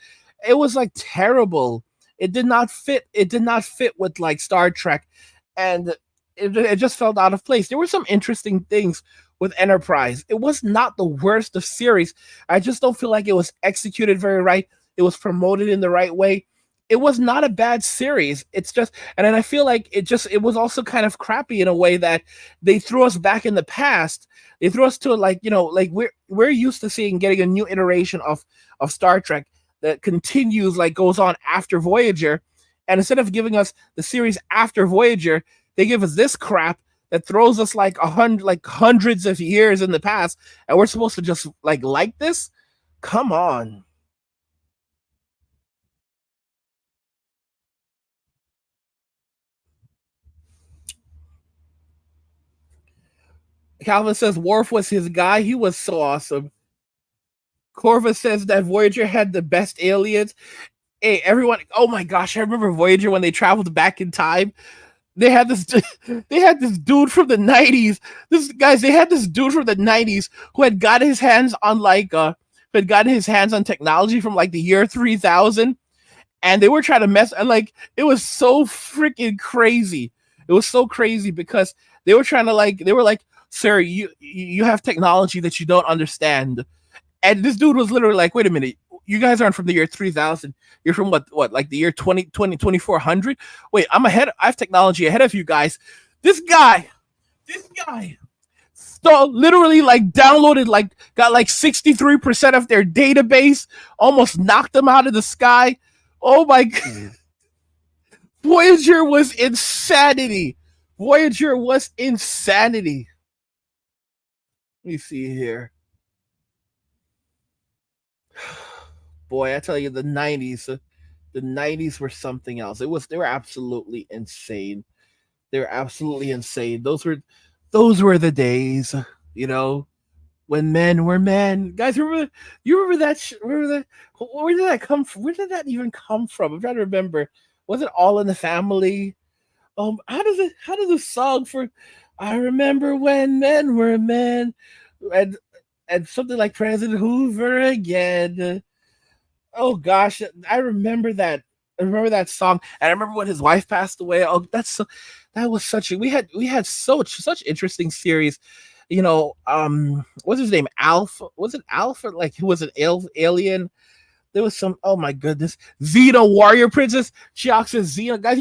It was like terrible. It did not fit. It did not fit with like Star Trek, and it just felt out of place. There were some interesting things with Enterprise. It was not the worst of series. I just don't feel like it was executed very right. It was promoted in the right way. It was not a bad series. It's just, and then I feel like it was also kind of crappy in a way that they threw us back in the past. They threw us to like we're used to getting a new iteration of Star Trek that continues, like goes on after Voyager, and instead of giving us the series after Voyager, they give us this crap that throws us like hundreds of years in the past, and we're supposed to just like this. Come on. Calvin says Worf was his guy. He was so awesome. Corva says that Voyager had the best aliens. Hey, everyone! Oh my gosh, I remember Voyager when they traveled back in time. They had this dude from the 90s. They had this dude from the 90s who had got his hands on technology from like the year 3000, and they were trying to mess, and like it was so freaking crazy. It was so crazy because they were trying to they were like, sir, you have technology that you don't understand. And this dude was literally like, wait a minute, you guys aren't from the year 3000. You're from what like the year 2400? Wait, I have technology ahead of you guys. This guy literally like downloaded, like got like 63% of their database, almost knocked them out of the sky. Oh my God. Voyager was insanity. Let me see here. Boy, I tell you, the 90s were something else. They were absolutely insane. Those were the days, when men were men. Guys, you remember that? Where did that come from? Where did that even come from? I'm trying to remember. Was it All in the Family? How does the song for I remember when men were men, and something like President Hoover again. Oh gosh, I remember that. I remember that song, and I remember when his wife passed away. Oh, that was such a we had such interesting series. What's his name? Alf? Was it Alf? Or like who was an alien? There was some. Oh my goodness, Xena Warrior Princess. She says Xena. Guys,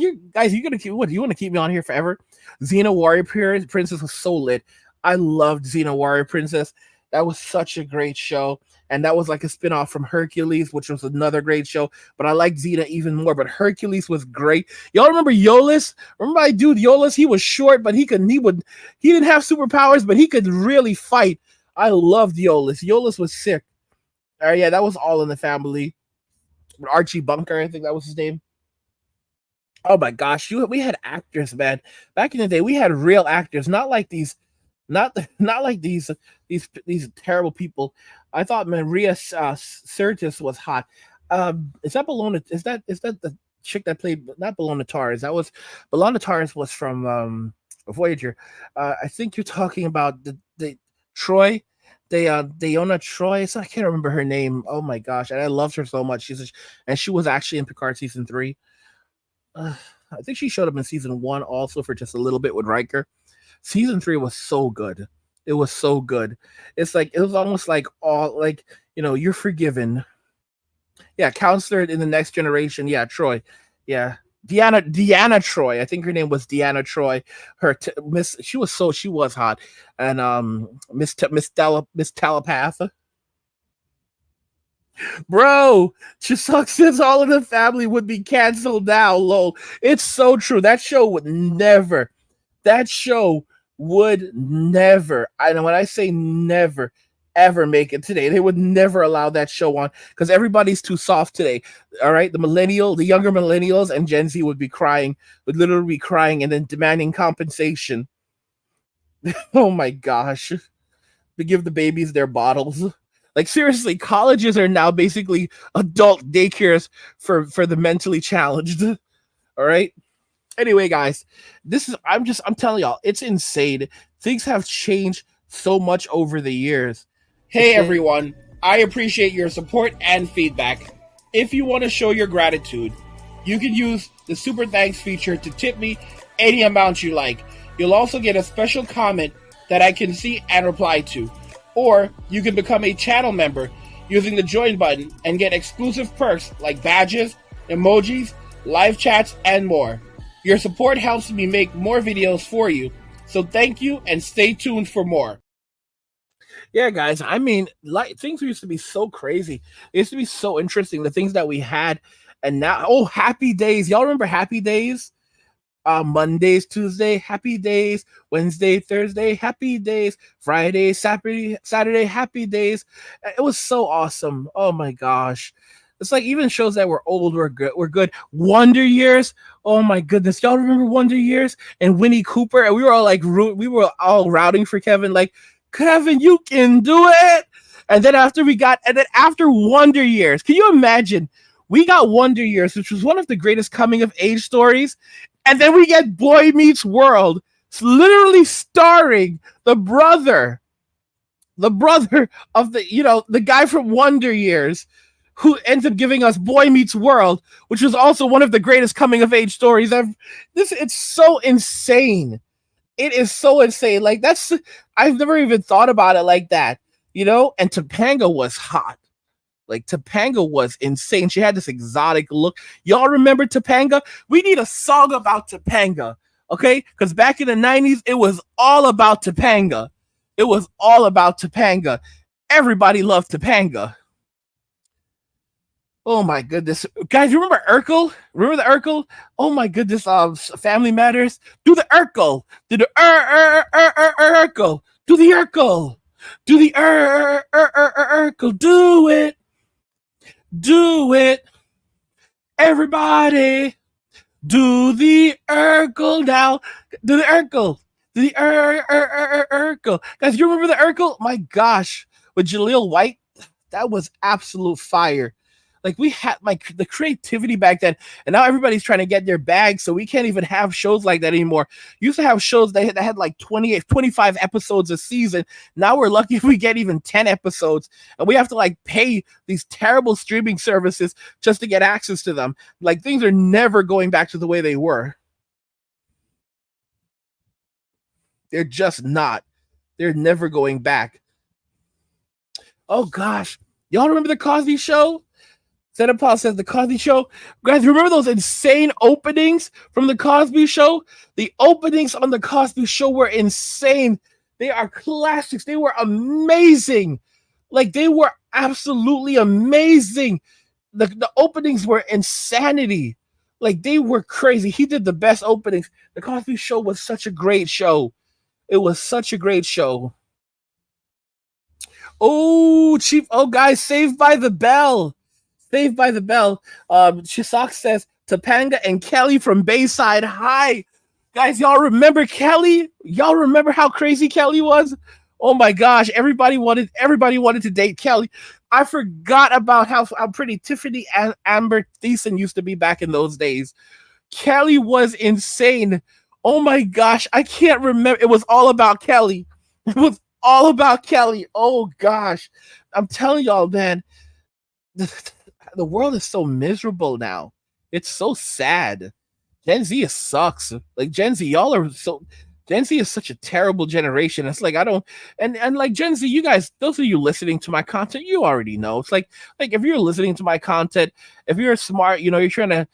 you gonna keep what? You want to keep me on here forever? Xena Warrior Princess was so lit. I loved Xena Warrior Princess. That was such a great show. and that was like a spin-off from Hercules, which was another great show. But I liked Xena even more. But Hercules was great. Y'all remember Yolis? Remember my dude Yolis? He was short, but he didn't have superpowers, but he could really fight. I loved Yolis. Yolis was sick. All right, yeah, that was All in the Family. Archie Bunker, I think that was his name. Oh my gosh, we had actors, man. Back in the day, we had real actors, not like these, not like these terrible people. I thought Maria Sirtis was hot. Is that Bologna? Is that the chick that played not Bologna Torres? That was Bologna Torres was from Voyager. I think you're talking about the Troy. Dayona Troy. So I can't remember her name. Oh my gosh, and I loved her so much. And she was actually in Picard season 3. I think she showed up in season 1 also for just a little bit with Riker. Season 3 was so good. It was so good. It was almost like you're forgiven. Yeah, counselor in the Next Generation. Yeah, Troy. Yeah, Deanna Troy. I think her name was Deanna Troy. She was hot, and Miss Telepath. Bro, she sucks since All in the Family would be canceled now. Lol, it's so true. That show would never. And when I say never, ever make it today, they would never allow that show on because everybody's too soft today. All right, the younger millennials and Gen Z would literally be crying and then demanding compensation. Oh my gosh, to give the babies their bottles. Like seriously, colleges are now basically adult daycares for the mentally challenged. All right. Anyway, guys, I'm telling y'all, it's insane. Things have changed so much over the years. Hey everyone, I appreciate your support and feedback. If you want to show your gratitude, you can use the super thanks feature to tip me any amount you like. You'll also get a special comment that I can see and reply to. Or you can become a channel member using the join button and get exclusive perks like badges, emojis, live chats, and more. Your support helps me make more videos for you. So thank you and stay tuned for more. Yeah, guys, I mean, things used to be so crazy. It used to be so interesting, the things that we had. And now, Happy Days. Y'all remember Happy Days? Mondays, Tuesday, Happy Days. Wednesday, Thursday, Happy Days. Friday, Saturday, Happy Days. It was so awesome. Oh my gosh. It's like even shows that were old were good. Wonder Years. Oh my goodness. Y'all remember Wonder Years and Winnie Cooper? And we were all rooting for Kevin, like, Kevin, you can do it. And then after Wonder Years, can you imagine? We got Wonder Years, which was one of the greatest coming of age stories. And then we get Boy Meets World, literally starring the brother of the guy from Wonder Years, who ends up giving us Boy Meets World, which was also one of the greatest coming of age stories ever. It's so insane. It is so insane. Like I've never even thought about it like that, And Topanga was hot. Like Topanga was insane. She had this exotic look. Y'all remember Topanga? We need a song about Topanga, okay? Because back in the 90s, it was all about Topanga. It was all about Topanga. Everybody loved Topanga. Oh my goodness. Guys, you remember Urkel? Remember the Urkel? Oh my goodness, Family Matters. Do the Urkel. Do the Urkel. Do the Urkel. Do the Urkel. Do it. Do it. Everybody. Do the Urkel now. Do the Urkel. Do the Urkel. Guys, you remember the Urkel? My gosh. With Jaleel White? That was absolute fire. Like we had the creativity back then, and now everybody's trying to get their bag, so we can't even have shows like that anymore. Used to have shows that had like 28, 25 episodes a season. Now we're lucky if we get even 10 episodes, and we have to like pay these terrible streaming services just to get access to them. Like things are never going back to the way they were. They're just not. They're never going back. Oh gosh. Y'all remember the Cosby Show? Santa Paul says the Cosby Show. Guys, remember those insane openings from the Cosby Show? The openings on the Cosby Show were insane. They are classics. They were amazing. Like they were absolutely amazing. The openings were insanity. Like they were crazy. He did the best openings. The Cosby Show was such a great show. It was such a great show. Oh, Chief. Oh, guys, Saved by the Bell. Saved by the Bell. Chisak says Topanga and Kelly from Bayside High. Guys, y'all remember Kelly? Y'all remember how crazy Kelly was? Oh my gosh, everybody wanted to date Kelly. I forgot about how pretty Tiffany and Amber Thiessen used to be back in those days. Kelly was insane. Oh my gosh, I can't remember. It was all about Kelly. It was all about Kelly. Oh gosh. I'm telling y'all, man, the world is so miserable now. It's so sad. Gen Z sucks. Like Gen Z, y'all are so Gen Z is such a terrible generation. It's like I don't and like Gen Z, you guys, those of you listening to my content, you already know. It's like if you're listening to my content, if you're smart, you know, you're trying to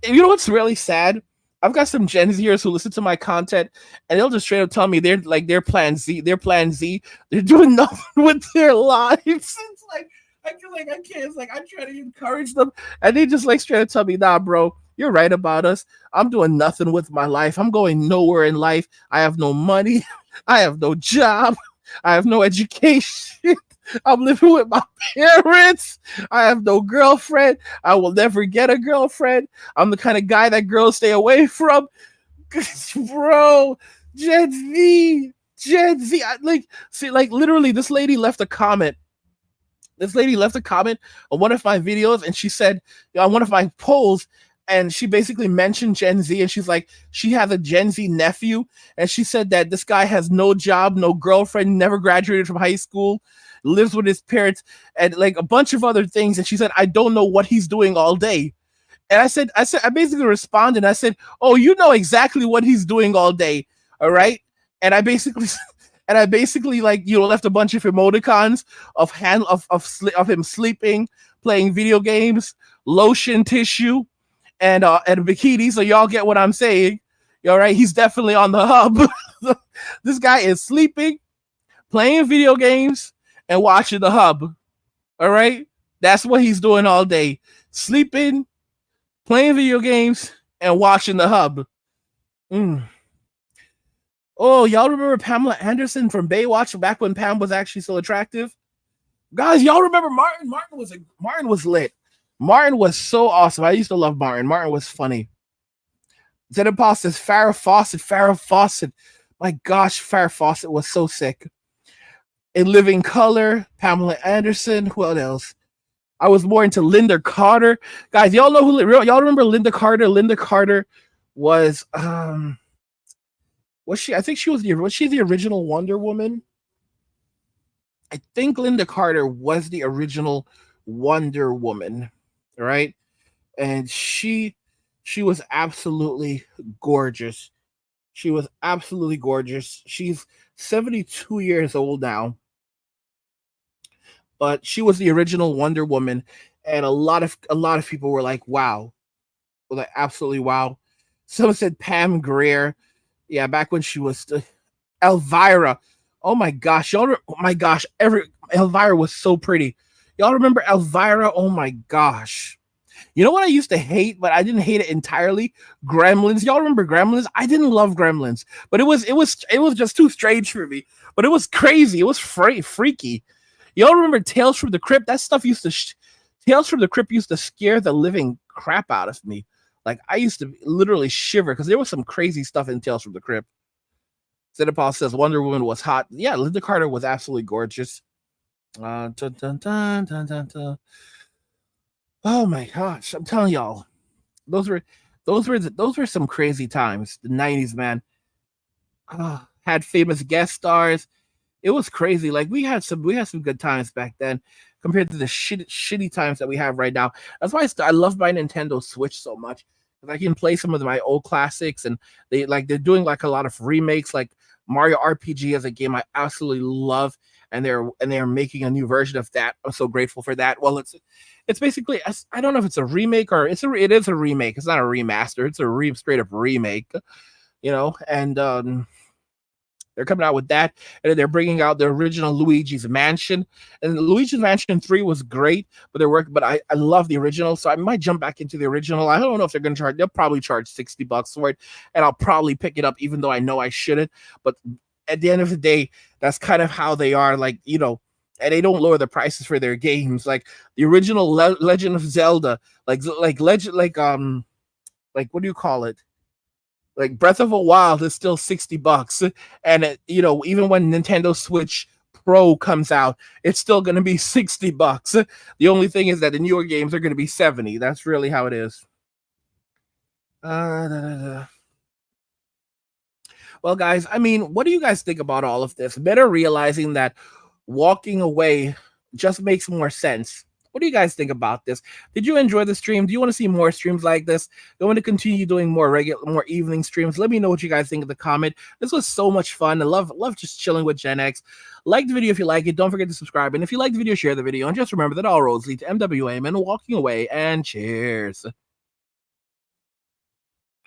you know what's really sad? I've got some Gen Zers who listen to my content and they'll just straight up tell me they're plan Z, they're doing nothing with their lives. It's like I feel like I can't. It's like I try to encourage them, and they just like straight up tell me, "Nah, bro, you're right about us. I'm doing nothing with my life. I'm going nowhere in life. I have no money. I have no job. I have no education. I'm living with my parents. I have no girlfriend. I will never get a girlfriend. I'm the kind of guy that girls stay away from." Bro, Gen Z. Like literally, this lady left a comment. This lady left a comment on one of my videos, and she said on one of my polls, and she basically mentioned Gen Z, and she's like, she has a Gen Z nephew, and she said that this guy has no job, no girlfriend, never graduated from high school, lives with his parents, and like a bunch of other things. And she said, I don't know what he's doing all day. And I basically responded. I said, oh, you know exactly what he's doing all day, all right? And I basically like left a bunch of emoticons of him sleeping, playing video games, lotion, tissue, and a bikini. So y'all get what I'm saying. All right, he's definitely on the hub. This guy is sleeping, playing video games, and watching the hub. All right, that's what he's doing all day: sleeping, playing video games, and watching the hub. Oh, y'all remember Pamela Anderson from Baywatch back when Pam was actually so attractive? Guys, y'all remember Martin? Martin was lit. Martin was so awesome. I used to love Martin. Martin was funny. Zenapal says Farrah Fawcett. My gosh, Farrah Fawcett was so sick. In Living Color, Pamela Anderson. Who else? I was more into Linda Carter. Guys, y'all remember Linda Carter? Linda Carter was was she? I think she was the original Wonder Woman? I think Linda Carter was the original Wonder Woman, right? And she was absolutely gorgeous. She was absolutely gorgeous. She's 72 years old now, but she was the original Wonder Woman, and a lot of people were like, "Wow," were like, "Absolutely wow." Someone said Pam Grier. Yeah, back when she was Elvira. Oh my gosh, y'all! Oh my gosh, Elvira was so pretty. Y'all remember Elvira? Oh my gosh. You know what I used to hate, but I didn't hate it entirely? Gremlins. Y'all remember Gremlins? I didn't love Gremlins, but it was just too strange for me. But it was crazy. It was freaky. Y'all remember Tales from the Crypt? That stuff Tales from the Crypt used to scare the living crap out of me. Like I used to literally shiver because there was some crazy stuff in Tales from the Crypt. Zenapal says Wonder Woman was hot. Yeah, Linda Carter was absolutely gorgeous. Dun, dun, dun, dun, dun, dun. Oh my gosh, I'm telling y'all, those were some crazy times. The 90s, man. Had famous guest stars. It was crazy. Like we had some good times back then compared to the shitty times that we have right now. That's why I love my Nintendo Switch so much, because I can play some of my old classics, and they're doing like a lot of remakes. Like Mario RPG as a game I absolutely love, and they're making a new version of that. I'm so grateful for that. Well, it's basically, I don't know if it's a remake or it is a remake. It's not a remaster. It's a straight up remake, and They're coming out with that, and then they're bringing out the original Luigi's Mansion. And Luigi's Mansion 3 was great, but I love the original, so I might jump back into the original. I don't know if they're going to charge. They'll probably charge $60 for it, and I'll probably pick it up, even though I know I shouldn't. But at the end of the day, that's kind of how they are. Like, you know, and they don't lower the prices for their games. Like the original Legend of Zelda, like Legend, like what do you call it? Like Breath of the Wild is still $60, and you know, even when Nintendo Switch Pro comes out, it's still going to be $60. The only thing is that the newer games are going to be 70. That's really how it is. Well, guys, I mean, what do you guys think about all of this? Better realizing that walking away just makes more sense. What do you guys think about this? Did you enjoy the stream? Do you want to see more streams like this? Do you want to continue doing more evening streams? Let me know what you guys think in the comment. This was so much fun. I love just chilling with Gen X. Like the video if you like it. Don't forget to subscribe. And if you like the video, share the video. And just remember that all roads lead to MWAM and walking away. And cheers.